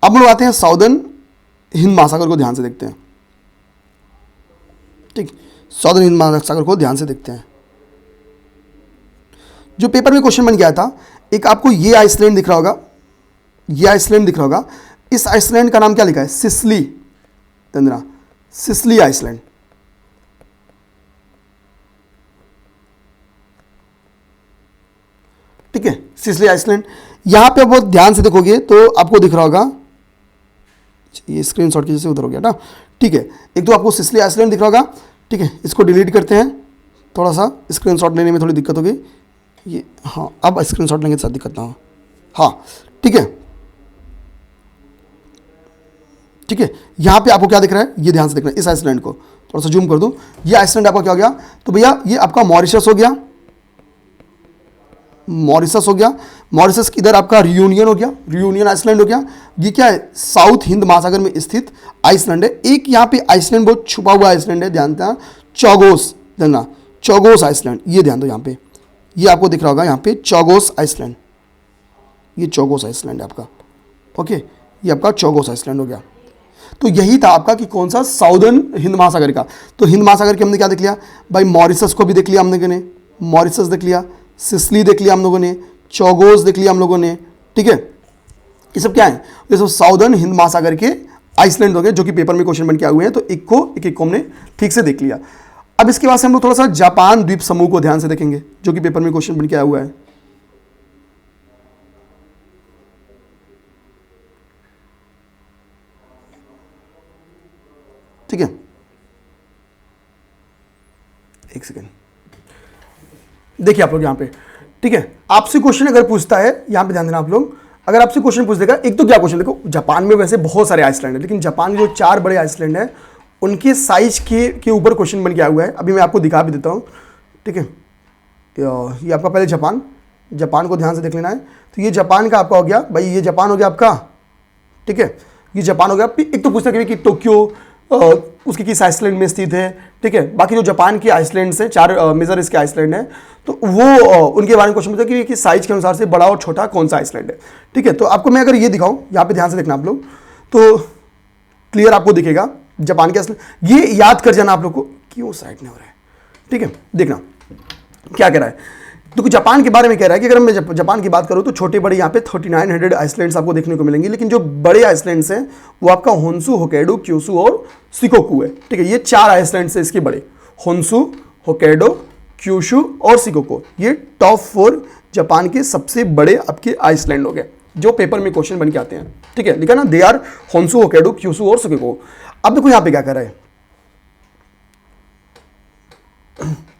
अब हम लोग आते हैं साउदर्न हिंद महासागर को ध्यान से देखते हैं, ठीक, साउदर्न हिंद महासागर को ध्यान से देखते हैं। जो पेपर में क्वेश्चन बन गया था, एक आपको ये आइसलैंड दिख रहा होगा, ये आइसलैंड दिख रहा होगा। इस आइसलैंड का नाम क्या लिखा है, सिसली, ध्यान, सिसली आइसलैंड, ठीक है, सिसली आइसलैंड। यहां पे बहुत ध्यान से देखोगे तो आपको दिख रहा होगा, ये स्क्रीनशॉट की जैसे उधर हो गया ना, ठीक है। एक तो आपको सिसली आइसलैंड दिख रहा होगा, ठीक है, इसको डिलीट करते हैं, थोड़ा सा स्क्रीनशॉट लेने में थोड़ी दिक्कत होगी, ये, हाँ, अब स्क्रीनशॉट लेंगे तो साथ दिक्कत ना हो, हाँ, ठीक है, ठीक है। यहां पे आपको क्या दिख रहा है, ये ध्यान से देखना, इस आइसलैंड को थोड़ा सा जूम कर दूं, ये आइसलैंड आपका क्या हो गया, तो भैया ये आपका मॉरिशस हो गया, मॉरिशस हो गया। मॉरिशस इधर आपका रियूनियन हो गया, रियूनियन आइसलैंड हो गया। ये क्या है, साउथ हिंद महासागर में स्थित आइसलैंड है। एक यहाँ पे आइसलैंड बहुत छुपा हुआ आइसलैंड है, ध्यान देना, चौगोस, ध्यान, चौगोस आइसलैंड, ये ध्यान दो, यहाँ पे ये आपको दिख रहा होगा, यहाँ पे चौगोस आइसलैंड, ये चौगोस आइसलैंड है आपका, ओके, ये आपका चौगोस आइसलैंड हो गया। तो यही था आपका कि कौन सा, साउदर्न हिंद महासागर का। तो हिंद महासागर के हमने क्या देख लिया भाई, मॉरिशस को भी देख लिया हम लोगों ने, मॉरिशस देख लिया, सिसली देख लिया हम लोगों ने, चौगोस देख लिया हम लोगों ने, ठीक है। ये सब क्या है, ये सब साउदर्न हिंद महासागर के आइसलैंड हो गए, जो कि पेपर में क्वेश्चन बन के आए हुए हैं। तो एक को हमने ठीक से देख लिया। अब इसके बाद से हम लोग थोड़ा सा जापान द्वीप समूह को ध्यान से देखेंगे, जो कि पेपर में क्वेश्चन बन के आया हुआ है, ठीक है। एक सेकेंड, देखिए आप लोग यहाँ पे, ठीक है, आपसे क्वेश्चन अगर पूछता है, यहाँ पे ध्यान देना आप लोग, अगर आपसे क्वेश्चन पूछ देगा, एक तो क्या क्वेश्चन, देखो जापान में वैसे बहुत सारे आइसलैंड है, लेकिन जापान के जो 4 बड़े आइसलैंड है उनके साइज के ऊपर क्वेश्चन बन के आया हुआ है। अभी मैं आपको दिखा भी देता हूँ, ठीक है। ये आपका पहले जापान को ध्यान से देख लेना है। तो ये जापान का आपका हो गया भाई, ये जापान हो गया आपका, ठीक है, ये जापान हो गया। एक तो पूछता है कि टोक्यो उसके किस आइसलैंड में स्थित है, ठीक है। बाकी जो जापान के आइसलैंड से 4 मेजर इसके आइसलैंड है, तो वो उनके बारे में क्वेश्चन पूछता है कि साइज के अनुसार से बड़ा और छोटा कौन सा आइसलैंड है, ठीक है। तो आपको मैं अगर ये दिखाऊं, यहाँ पे ध्यान से देखना आप लोग, तो क्लियर आपको दिखेगा जापान के आइसलैंड। ये याद कर जाना आप लोग को, क्यों साइड नहीं हो रहा है, ठीक है। देखना क्या कह रहा है, तो जापान के बारे में कह रहा है कि अगर मैं जापान की बात करूं तो छोटे बड़े यहाँ पे 3900 आइसलैंड्स आपको देखने को मिलेंगे, लेकिन जो बड़े आइसलैंड्स हैं वो आपका होन्शु, होक्काइडो, क्यूशु और शिकोकू है, ठीक है। ये 4 आइसलैंड्स हैं इसके बड़े, होन्शु, होक्काइडो, क्यूशु और शिकोकू। ये टॉप 4 जापान के सबसे बड़े आपके आइसलैंड हो गए, जो पेपर में क्वेश्चन बन के आते हैं, ठीक है। लिखा ना, they are Honshu, Hokkaido, Kyushu और शिकोकू। अब देखो यहाँ पे क्या कर रहा है,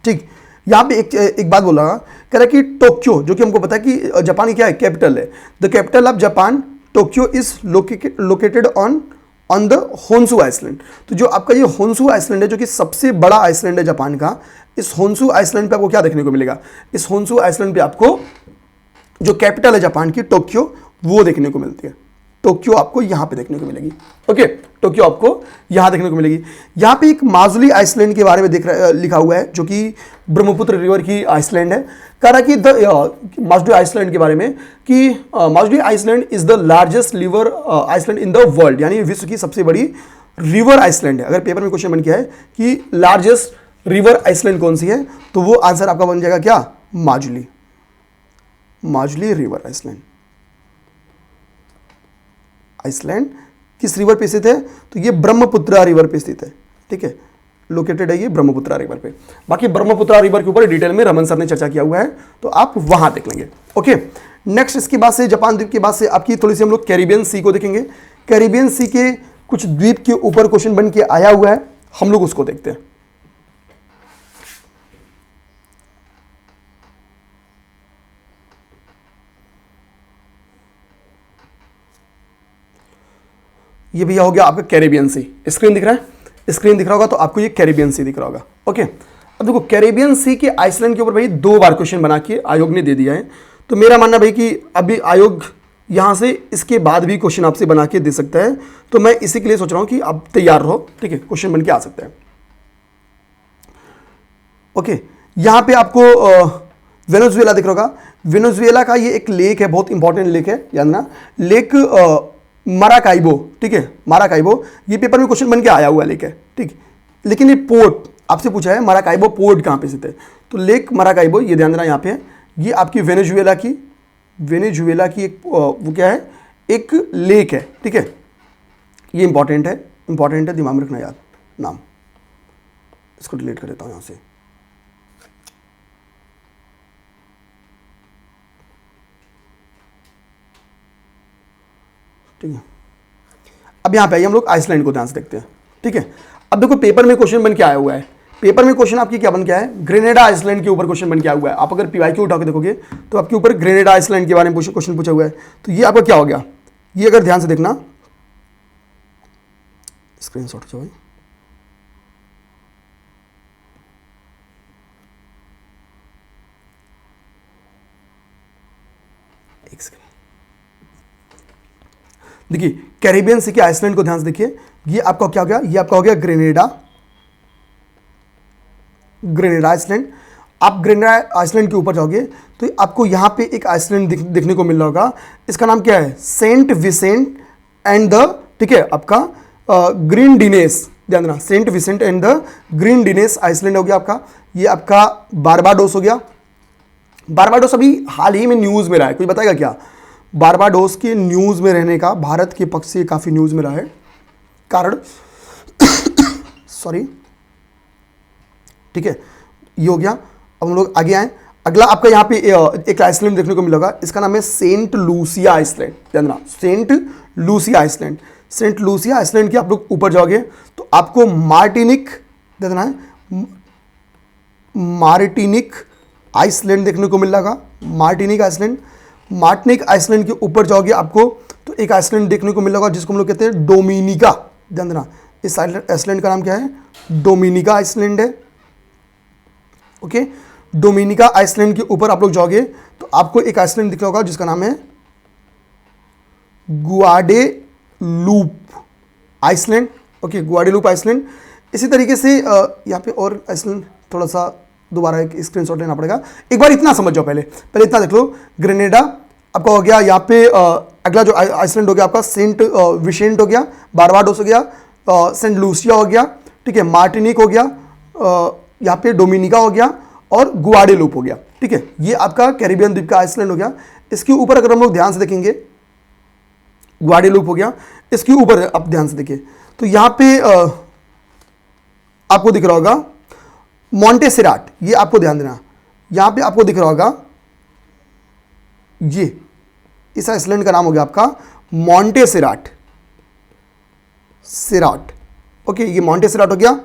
ठीक, यहाँ पे एक बात बोला, कह रहा है कि टोक्यो, जो कि हमको पता है कि जापान की क्या है, कैपिटल है, the capital of Japan Tokyo is located on the Honshu island. तो जो आपका ये होन्शु आइसलैंड है, जो कि सबसे बड़ा आइसलैंड है जापान का, इस होन्शु आइसलैंड पे आपको क्या देखने को मिलेगा, इस होन्शु आइसलैंड पे आपको जो कैपिटल है जापान की, टोक्यो, वो देखने को मिलती है। टोक्यो आपको यहां पे देखने को मिलेगी, ओके, टोक्यो आपको यहां देखने को मिलेगी। यहां पे एक माजुली आइसलैंड के बारे में लिखा हुआ है, जो कि ब्रह्मपुत्र रिवर की आइसलैंड है। कह रहा कि माजुली आइसलैंड के बारे में कि Majuli island is the largest river island in the world, यानी विश्व की सबसे बड़ी रिवर आइसलैंड है। अगर पेपर में क्वेश्चन बन गया है कि लार्जेस्ट रिवर आइसलैंड कौन सी है, तो वो आंसर आपका बन जाएगा क्या, Majuli, Majuli river island. Island किस रिवर पे स्थित है? तो ये ब्रह्मपुत्रा रिवर पे स्थित है, ठीक है, लोकेटेड है ये ब्रह्मपुत्रा रिवर पे। बाकी ब्रह्मपुत्रा रिवर के ऊपर डिटेल में रमन सर ने चर्चा किया हुआ है, तो आप वहां देख लेंगे। ओके, नेक्स्ट इसके बाद से जापान द्वीप के बाद से आपकी थोड़ी सी हम लोग कैरिबियन सी को देखेंगे। कैरिबियन सी के कुछ द्वीप के ऊपर क्वेश्चन बन के आया हुआ है, हम लोग उसको देखते हैं। ये भैया हो गया आपका कैरिबियन सी। स्क्रीन दिख रहा है? स्क्रीन दिख रहा होगा तो आपको ये कैरिबियन सी दिख रहा होगा। ओके, अब देखो कैरिबियन सी के आइसलैंड के ऊपर भाई 2 बार क्वेश्चन बना के आयोग ने दे दिया है, तो मेरा मानना भाई कि अभी आयोग यहां से इसके बाद भी क्वेश्चन आपसे बना के दे सकता है, तो मैं इसी के लिए सोच रहा हूं कि आप तैयार रहो, ठीक है, क्वेश्चन बन के आ सकता है। ओके, यहां पे आपको वेनेजुएला दिख रहा होगा। वेनेजुएला का ये एक लेक है, बहुत इंपॉर्टेंट लेक है, याद ना, लेक माराकाइबो, ठीक है, माराकाइबो, ये पेपर में क्वेश्चन बन के आया हुआ लेक है, ठीक, लेकिन ये पोर्ट आपसे पूछा है माराकाइबो पोर्ट कहां पे स्थित है, तो लेक माराकाइबो ये ध्यान देना यहां पे है, ये आपकी वेनेजुएला की एक वो क्या है, एक लेक है, ठीक है, ये इंपॉर्टेंट है, दिमाग में रखना याद नाम। इसको डिलीट कर देता हूं यहां से। ठीक है, अब यहां पे आइए हम लोग आइसलैंड को ध्यान से देखते हैं, ठीक है। अब देखो पेपर में क्वेश्चन बन के आया हुआ है, पेपर में क्वेश्चन आपकी क्या बन के आया है, ग्रेनेडा आइसलैंड के ऊपर क्वेश्चन बन के आया हुआ है। आप अगर पीवाईक्यू उठा के देखोगे तो आपके ऊपर ग्रेनेडा आइसलैंड के बारे में क्वेश्चन पूछा हुआ है, तो ये आपका क्या हो गया, ये अगर ध्यान से देखना, स्क्रीनशॉट खींचो भाई, एक सेकंड, देखिए कैरिबियन सी के आइसलैंड को ध्यान से देखिए, ये आपका क्या हो गया, ये आपका हो गया ग्रेनेडा आइसलैंड। आप ग्रेनेडा आइसलैंड के ऊपर जाओगे तो आपको यहां पे एक आइसलैंड देखने को मिल रहा होगा, इसका नाम क्या है, सेंट विसेंट एंड द, ठीक है, आपका ग्रेनडिनेस, ध्यान देना, Saint Vincent and the Grenadines island हो गया आपका। ये आपका बारबाडोस हो गया। बारबाडोस अभी हाल ही में न्यूज में रहा है, कोई बताएगा क्या बारबाडोस के न्यूज में रहने का? भारत के पक्ष से काफी न्यूज में रहा है, कारण सॉरी, ठीक है, ये हो गया। अब हम लोग आगे आए, अगला आपका यहाँ पे एक आइसलैंड देखने को मिलेगा, इसका नाम है सेंट लूसिया आइसलैंड, ध्यान देना, Saint Lucia island. Saint Lucia island के आप लोग ऊपर जाओगे तो आपको मार्टिनिक, ध्यान देना है, मार्टिनिक आइसलैंड देखने को मिल रहा, मार्टिनिक आइसलैंड के ऊपर जाओगे आपको तो एक आइसलैंड देखने को मिल रहा जिसको हम लोग कहते हैं डोमिनिका, ध्यान देना, इस आइसलैंड का नाम क्या है, डोमिनिका आइसलैंड है। ओके, डोमिनिका आइसलैंड के ऊपर आप लोग जाओगे तो आपको एक आइसलैंड दिख रहा होगा जिसका नाम है Guadeloupe island. Okay, Guadeloupe island. इसी तरीके से यहाँ पे और आइसलैंड, थोड़ा सा दोबारा एक स्क्रीनशॉट लेना पड़ेगा, एक बार इतना समझ जाओ, पहले इतना देख लो, ग्रेनेडा आपका हो गया, यहाँ पे अगला जो आइसलैंड हो गया आपका सेंट विसेंट हो गया, बारबाडोस हो गया, सेंट लूसिया हो गया, ठीक है, मार्टिनिक हो गया, यहाँ पे डोमिनिका हो गया और गुआडेलूप हो गया, ठीक है, ये आपका कैरिबियन द्वीप का आइसलैंड हो गया। इसके ऊपर अगर हम लोग ध्यान से देखेंगे, गुआडेलूप हो गया, इसके ऊपर आप ध्यान से देखिए तो यहाँ पे आपको दिख रहा होगा मॉन्टेसेराट, ये आपको ध्यान देना, यहां पे आपको दिख रहा होगा, ये इस आइसलैंड का नाम हो गया आपका मॉन्टेसेराट। ओके, ये मॉन्टेसेराट हो गया,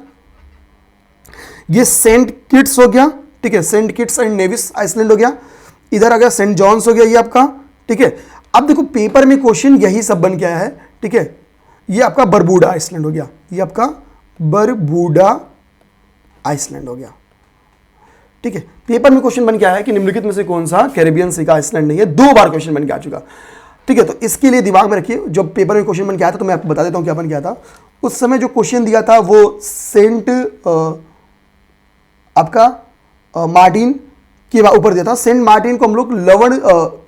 ये सेंट किट्स हो गया, ठीक है, Saint Kitts and Nevis island हो गया, इधर आ गया सेंट जॉन्स हो गया ये आपका, ठीक है। अब देखो पेपर में क्वेश्चन यही सब बन के आया है, ठीक है, ये आपका बरबूडा आइसलैंड हो गया, ये आपका बरबूडा आइसलैंड हो गया, ठीक है। पेपर में क्वेश्चन बन के आया है कि निम्नलिखित में से कौन सा कैरिबियन सी का आइसलैंड नहीं है, 2 बार क्वेश्चन बन के आ चुका, ठीक है। तो इसके लिए दिमाग में रखिए, जब पेपर में क्वेश्चन बन के आया था तो मैं आपको बता देता हूं क्या बन गया था। उस समय जो क्वेश्चन दिया था वो सेंट आपका मार्टिन के ऊपर दिया था। सेंट मार्टिन को हम लोग लवण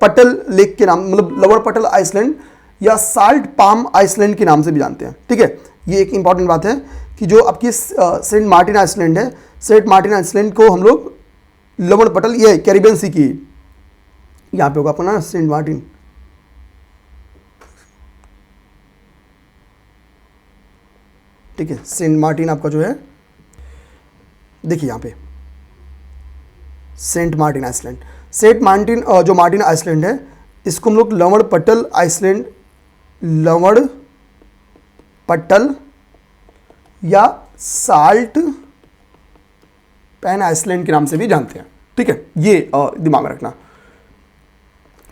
पटल लेक के नाम, मतलब लवण पटल आइसलैंड या साल्ट पाम आइसलैंड के नाम से भी जानते हैं, ठीक है। ये एक इंपॉर्टेंट बात है कि जो आपकी सेंट मार्टिन आइसलैंड है, सेंट मार्टिन आइसलैंड को हम लोग लवण पटल, ये कैरिबियन सी की यहाँ पे होगा अपना सेंट मार्टिन, ठीक है, सेंट मार्टिन आपका जो है, देखिए यहाँ पे Saint Martin island. Saint Martin जो मार्टिन आइसलैंड है, इसको हम लोग लवण पट्टल आइसलैंड, लवण पट्टल या साल्ट पैन आइसलैंड के नाम से भी जानते हैं, ठीक है, ये दिमाग में रखना।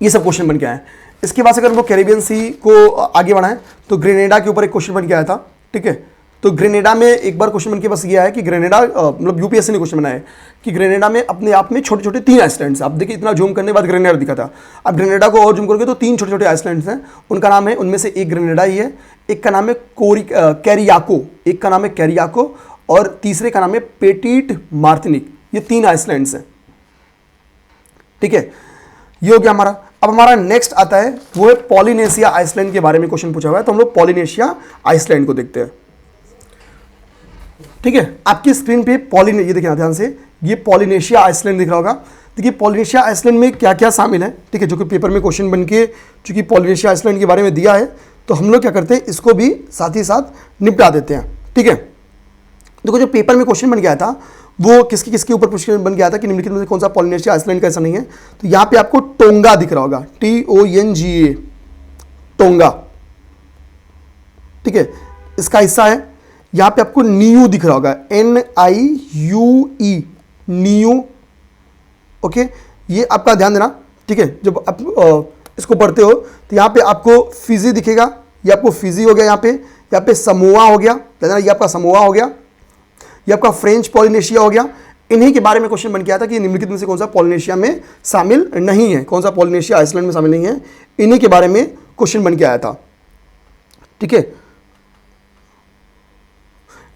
ये सब क्वेश्चन बन के आए। इसके बाद अगर हम लोग कैरिबियन सी को आगे बढ़ाएं तो ग्रेनेडा के ऊपर एक क्वेश्चन बन के आया था, ठीक है। तो ग्रेनेडा में एक बार क्वेश्चन बन के बस ये है कि ग्रेनेडा, मतलब यूपीएससी ने क्वेश्चन बनाया है कि ग्रेनेडा में अपने आप में छोटे छोटे 3 आइसलैंड्स। आप देखिए इतना जूम करने के बाद ग्रेनेडा दिखा था, अब ग्रेनेडा को और जूम करोगे तो 3 छोटे छोटे आइसलैंड्स हैं, उनका नाम है, उनमें से एक ग्रेनेडा ही है, एक का नाम है कैरियाको, एक का नाम है कैरियाको, और तीसरे का नाम है पेटिट मार्टिनिक। ये 3 आइसलैंड्स हैं, ठीक है। ये हो गया हमारा। अब हमारा नेक्स्ट आता है, वो है पॉलिनेशिया आइसलैंड के बारे में क्वेश्चन पूछा हुआ है, तो हम लोग पॉलिनेशिया आइसलैंड को देखते हैं, ठीक है। आपकी स्क्रीन पे ये देखिए ध्यान से, ये पॉलिनेशिया आइसलैंड दिख रहा होगा। देखिए पॉलिनेशिया आइसलैंड में क्या क्या शामिल है, ठीक है, जो कि पेपर में क्वेश्चन बन के चूंकि पॉलिनेशिया आइसलैंड के बारे में दिया है, तो हम लोग क्या करते हैं, इसको भी साथ ही साथ निपटा देते हैं, ठीक है। देखो जो पेपर में क्वेश्चन बन गया था वो किसके किसके ऊपर क्वेश्चन बन गया था कि निम्नलिखित में से कौन सा पॉलिनेशिया आइसलैंड का ऐसा नहीं है, तो यहाँ पे आपको टोंगा दिख रहा होगा, TONGA, टोंगा, ठीक है, इसका हिस्सा है। यहाँ पे आपको नियू दिख रहा होगा, NIUE, नियू, ओके, ये आपका ध्यान देना, ठीक है। जब आप इसको पढ़ते हो तो यहाँ पे आपको फिजी दिखेगा, ये आपको फिजी हो गया, यहाँ पे समोआ हो गया, ये आपका समोआ हो गया, ये आपका फ्रेंच पॉलिनेशिया हो गया। इन्हीं के बारे में क्वेश्चन बन गया था कि निम्नलिखित में से कौन सा पॉलिनेशिया में शामिल नहीं है, कौन सा पॉलिनेशिया आइसलैंड में शामिल नहीं है, इन्हीं के बारे में क्वेश्चन बन के आया था, ठीक है।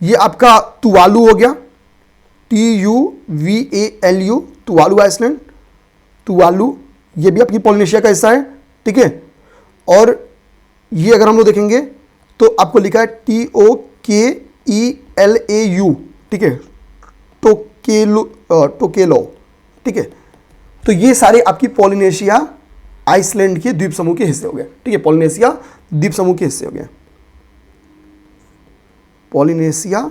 ये आपका तुवालू हो गया, TUVALU, तुवालू आइसलैंड, तुवालू, ये भी आपकी पॉलिनेशिया का हिस्सा है, ठीक है। और ये अगर हम लोग देखेंगे तो आपको लिखा है TOKELAU, ठीक है, टोकेलो, ठीक है। तो ये सारे आपकी पॉलिनेशिया आइसलैंड के द्वीप समूह के हिस्से हो गए, ठीक है, पॉलिनेशिया द्वीप समूह के हिस्से हो गए, पॉलिनेशिया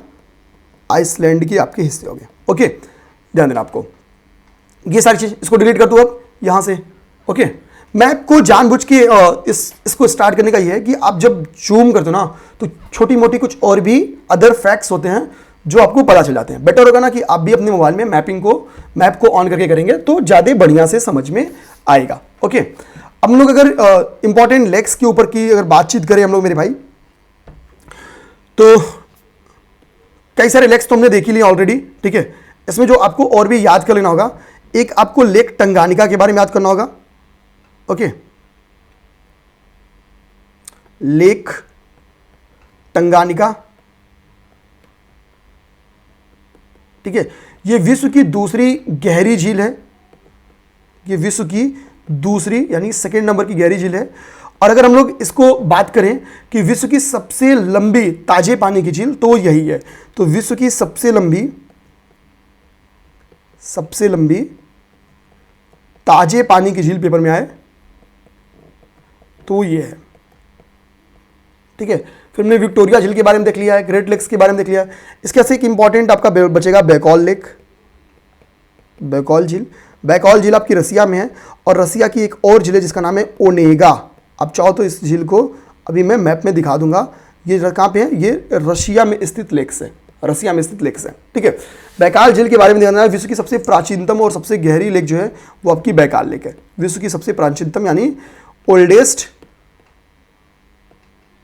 आइसलैंड के आपके हिस्से हो गए, ओके। ध्यान देना आपको ये सारी चीज, इसको डिलीट कर दो अब यहां से, ओके। मैं आपको जानबूझ के इसको स्टार्ट करने का ये है कि आप जब जूम करते हो ना तो छोटी मोटी कुछ और भी अदर फैक्ट्स होते हैं जो आपको पता चल जाते हैं। बेटर होगा ना कि आप भी अपने मोबाइल में मैप को ऑन करके करेंगे तो ज़्यादा बढ़िया से समझ में आएगा, ओके। अब हम लोग अगर इंपॉर्टेंट लेक्स के ऊपर की अगर बातचीत करें हम लोग मेरे भाई, तो कई सारे लेक्स तो हमने देख ही लिए ऑलरेडी, ठीक है। इसमें जो आपको और भी याद कर लेना होगा, एक आपको लेक टंगानिका के बारे में याद करना होगा, ओके, लेक टंगानिका, ठीक है। ये विश्व की दूसरी गहरी झील है, ये विश्व की दूसरी यानी सेकेंड नंबर की गहरी झील है। और अगर हम लोग इसको बात करें कि विश्व की सबसे लंबी ताजे पानी की झील, तो यही है। तो विश्व की सबसे लंबी ताजे पानी की झील पेपर में आए तो ये है, ठीक है। फिर हमने विक्टोरिया झील के बारे में देख लिया है, ग्रेट लेक्स के बारे में देख लिया है। इसके साथ एक इंपॉर्टेंट आपका बचेगा बैकॉल लेक, बैकॉल झील। बैकॉल झील आपकी रसिया में है, और रसिया की एक और झील है जिसका नाम है ओनेगा। आप चाहो तो इस झील को अभी मैं मैप में दिखा दूंगा, ये कहाँ पे है, ये रशिया में स्थित लेक्स है, रसिया में स्थित लेक्स है, ठीक है। बैकाल झील के बारे में ध्यान रखना, विश्व की सबसे प्राचीनतम और सबसे गहरी लेक जो है वो आपकी बैकाल लेक है। विश्व की सबसे प्राचीनतम यानी ओल्डेस्ट,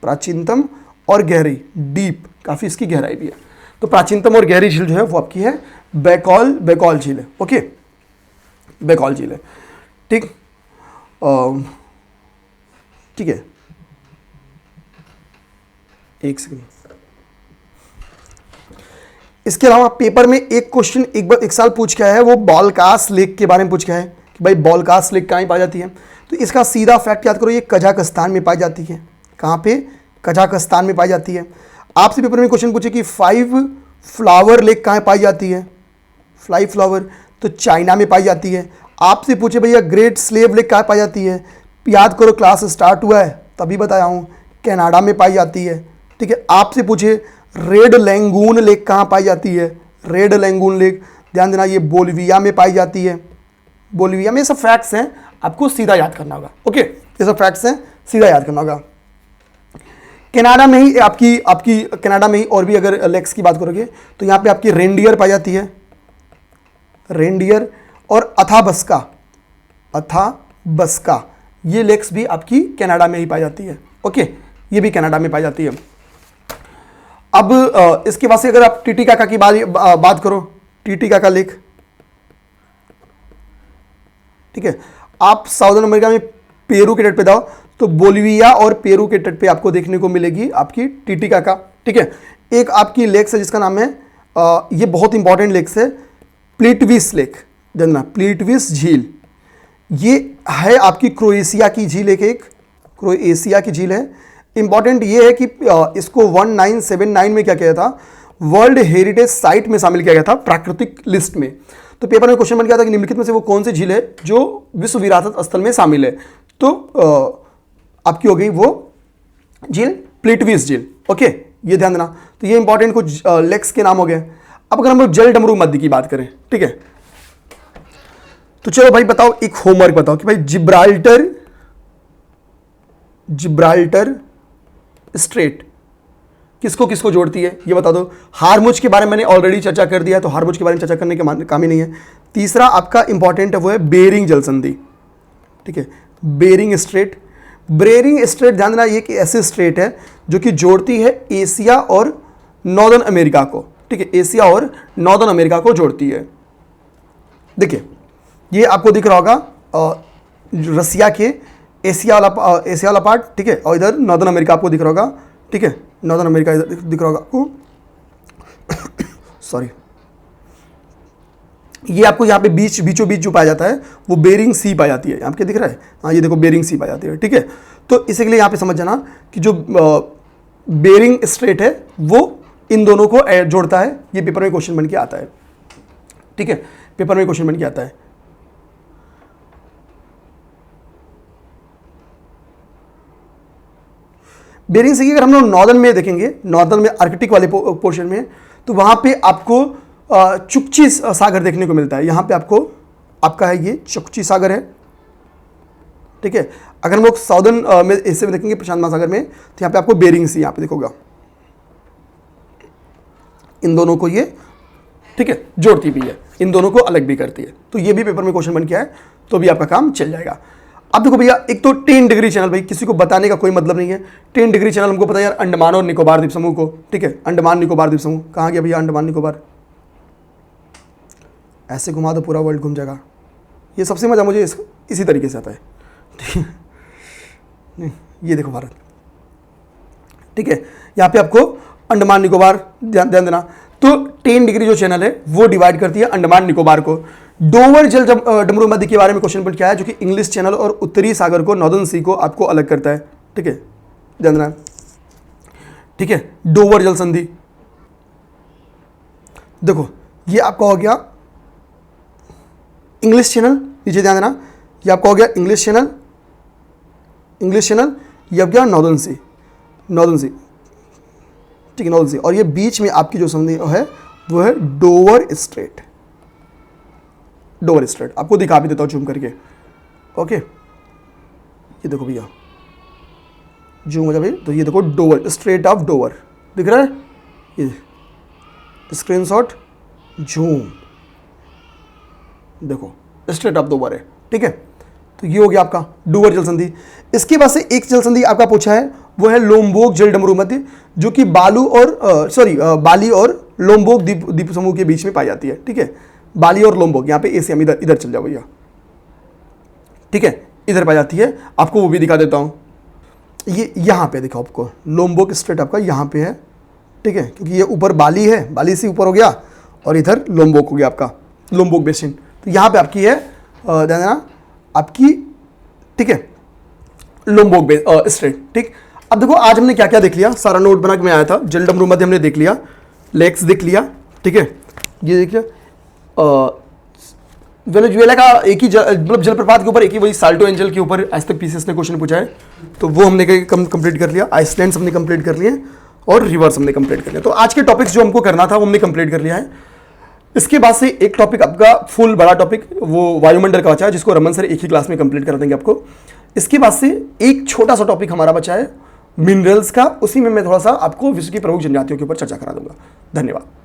प्राचीनतम और गहरी, डीप, काफी इसकी गहराई भी है। तो प्राचीनतम और गहरी झील जो है वो आपकी है बैकॉल झील है, ओके, बैकॉल झील है, ठीक, ठीक है। एक सेकंड, इसके अलावा पेपर में एक क्वेश्चन एक साल पूछ के आया है, वो बॉलकास लेक के बारे में पूछ के आया है कि भाई बॉलकास लेक कहाँ पाई जाती है। तो इसका सीधा फैक्ट याद करो, ये कजाकिस्तान में पाई जाती है। कहाँ पे? कजाकिस्तान में पाई जाती है। आपसे पेपर में क्वेश्चन पूछे कि 5 फ्लावर लेक कहाँ पाई जाती है, 5 फ्लावर, तो चाइना में पाई जाती है। आपसे पूछे भैया ग्रेट स्लेव लेक कहाँ पाई जाती है, याद करो क्लास स्टार्ट हुआ है तभी बताया हूँ, कनाडा में पाई जाती है। ठीक है, आपसे पूछे रेड लैंगून लेक कहाँ पाई जाती है, रेड लैंगून लेक ध्यान देना ये बोलिविया में पाई जाती है, बोलिविया में। ये सब फैक्ट्स हैं, आपको सीधा याद करना होगा। ओके, ये सब फैक्ट्स हैं, सीधा याद करना होगा। कनाडा में ही आपकी कनाडा में ही और भी अगर लेक्स की बात करोगे तो यहाँ पे आपकी रेंडियर पाई जाती है, रेंडियर और अथाबस्का ये लेक्स भी आपकी कनाडा में ही पाई जाती है। ओके, ये भी कनाडा में पाई जाती है। अब इसके बाद से अगर आप टीटीकाका की बात करो, टीटीकाका लेक, ठीक है, आप साउदर्न अमेरिका में पेरू के तट पे जाओ तो बोलिविया और पेरू के तट पे आपको देखने को मिलेगी आपकी टीटीकाका। ठीक है, एक आपकी लेक्स है जिसका नाम है ये बहुत इंपॉर्टेंट लेक्स है, प्लिटविस लेक, जानना प्लिटविस झील, ये है आपकी क्रोएशिया की झील, एक क्रोएशिया की झील है। इंपॉर्टेंट ये है कि इसको 1979 में क्या किया था, वर्ल्ड हेरिटेज साइट में शामिल किया गया था, प्राकृतिक लिस्ट में। तो पेपर में क्वेश्चन बन गया था कि निम्नलिखित में से वो कौन सी झील है जो विश्व विरासत स्थल में शामिल है, तो आपकी हो गई वो झील प्लिटविस झील। ओके, ये ध्यान देना। तो ये इंपॉर्टेंट कुछ लेक्स के नाम हो गए। अब अगर हम लोग जल डमरू मध्य की बात करें, ठीक है, तो चलो भाई बताओ, एक होमवर्क बताओ कि भाई जिब्राल्टर स्ट्रेट किसको किसको जोड़ती है, ये बता दो। हारमुज के बारे में मैंने ऑलरेडी चर्चा कर दिया है, तो हारमुज के बारे में चर्चा करने के काम ही नहीं है। तीसरा आपका इंपॉर्टेंट है वो है बेरिंग जल संधि। ठीक है, बेरिंग स्ट्रेट, बेरिंग स्ट्रेट ध्यान देना, ये एक ऐसी स्ट्रेट है जो कि जोड़ती है एशिया और नॉर्दर्न अमेरिका को। ठीक है, एशिया और नॉर्दर्न अमेरिका को जोड़ती है। देखिए ये आपको दिख रहा होगा रसिया के एशिया वाला पार्ट, ठीक है, और इधर नॉर्दर्न अमेरिका आपको दिख रहा होगा। ठीक है, नॉर्दर्न अमेरिका इधर दिख रहा होगा आपको सॉरी, ये आपको यहाँ पे बीचों बीच जो पाया जाता है वो बेरिंग सी पाई जाती है, यहाँ पे दिख रहा है, हाँ ये देखो बेरिंग सी पाई जाती है। ठीक है, तो इसी के लिए यहाँ पे समझ जाना कि जो बेरिंग स्ट्रेट है वो इन दोनों को जोड़ता है। ये पेपर में क्वेश्चन बन के आता है। ठीक है, पेपर में क्वेश्चन बन के आता है। बेरिंग सी अगर हम लोग नॉर्दर्न में देखेंगे, नॉर्दर्न में आर्कटिक वाले पोर्शन में, तो वहां पे आपको चुकची सागर देखने को मिलता है। यहाँ पे आपका है ये चुकची सागर है। ठीक है, अगर हम लोग साउदर्न में हिस्से में देखेंगे प्रशांत महासागर में, तो यहाँ पे आपको बेरिंग सी यहाँ पे देखोगा, इन दोनों को ये, ठीक है, जोड़ती भी है, इन दोनों को अलग भी करती है। तो ये भी पेपर में क्वेश्चन बन के आए तो भी आपका काम चल जाएगा। अब देखो भैया, एक तो 10 डिग्री चैनल, भाई किसी को बताने का कोई मतलब नहीं है। 10 डिग्री चैनल हमको पता है यार, अंडमान और निकोबार द्वीप समूह को। ठीक है, अंडमान निकोबार द्वीप समूह कहाँ गया भैया, अंडमान निकोबार, ऐसे घुमा दो पूरा वर्ल्ड घूम जाएगा। ये सबसे मजा मुझे इसी तरीके से आता है। ठीक है, ये देखो भारत। ठीक है, यहाँ पे आपको अंडमान निकोबार ध्यान देना। तो 10 डिग्री जो चैनल है वो डिवाइड करती है अंडमान निकोबार को। डोवर जल डमरू मध्य के बारे में क्वेश्चन पूछा है, जो कि इंग्लिश चैनल और उत्तरी सागर को, नॉर्दर्न सी को आपको अलग करता है। ठीक है, ध्यान देना। ठीक है, डोवर जल संधि, देखो ये आपका हो गया इंग्लिश चैनल, नीचे ध्यान देना, ये आपका हो गया इंग्लिश चैनल, ये हो गया नॉर्दर्न सी, ठीक है, नॉर्दर्न सी। और ये बीच में आपकी जो संधि है वो है डोवर स्ट्रेट, आपको दिखा भी देता हूं जूम करके। ओके, ये देखो भैया, जूम हो जाए भाई, तो ये देखो डोवर, स्ट्रेट ऑफ डोवर दिख रहा है, ये स्क्रीनशॉट, जूम, देखो स्ट्रेट ऑफ डोवर है। ठीक है, तो ये हो गया आपका डोवर जल संधि। इसके बाद से एक जल संधि आपका पूछा है, वो है लोम्बोक जल डमरू मध्य, जो कि बाली और लोम्बोक द्वीप समूह के बीच में पाई जाती है। ठीक है, बाली और लोम्बोक, यहाँ पे एशिया में, इधर चल जाओ भैया। ठीक है, इधर पाई जाती है, आपको वो भी दिखा देता हूँ। ये यहाँ पे देखो, आपको लोम्बोक स्ट्रेट आपका यहाँ पे है। ठीक है, क्योंकि ये ऊपर बाली है, बाली से ऊपर हो गया, और इधर लोम्बोक हो गया आपका, लोम्बोक बेसिन। तो यहाँ पे आपकी है ध्यान देना आपकी, ठीक है, लोम्बोक स्ट्रेट। ठीक, अब देखो आज हमने क्या क्या देख लिया, सारा नोट बना के मैं आया था। जल डमरू मध्य हमने देख लिया, लेक्स देख लिया, ठीक है, ये देख लिया, वेनेजुएला का एक ही मतलब जलप्रपात के ऊपर एक ही वही साल्टो एंजल के ऊपर आज तक पीसीएस ने क्वेश्चन पूछा है, तो वो हमने कंप्लीट कर लिया। आइसलैंड हमने कंप्लीट कर लिए और रिवर्स हमने कंप्लीट कर लिया। तो आज के टॉपिक्स जो हमको करना था वो हमने कंप्लीट कर लिया है। इसके बाद से एक टॉपिक आपका फुल बड़ा टॉपिक वो वायुमंडल का बचा है, जिसको रमन सर एक ही क्लास में कंप्लीट कर देंगे आपको। इसके बाद से एक छोटा सा टॉपिक हमारा बचा है मिनरल्स का, उसी में मैं थोड़ा सा आपको विश्व की प्रमुख जनजातियों के ऊपर चर्चा करा दूंगा। धन्यवाद।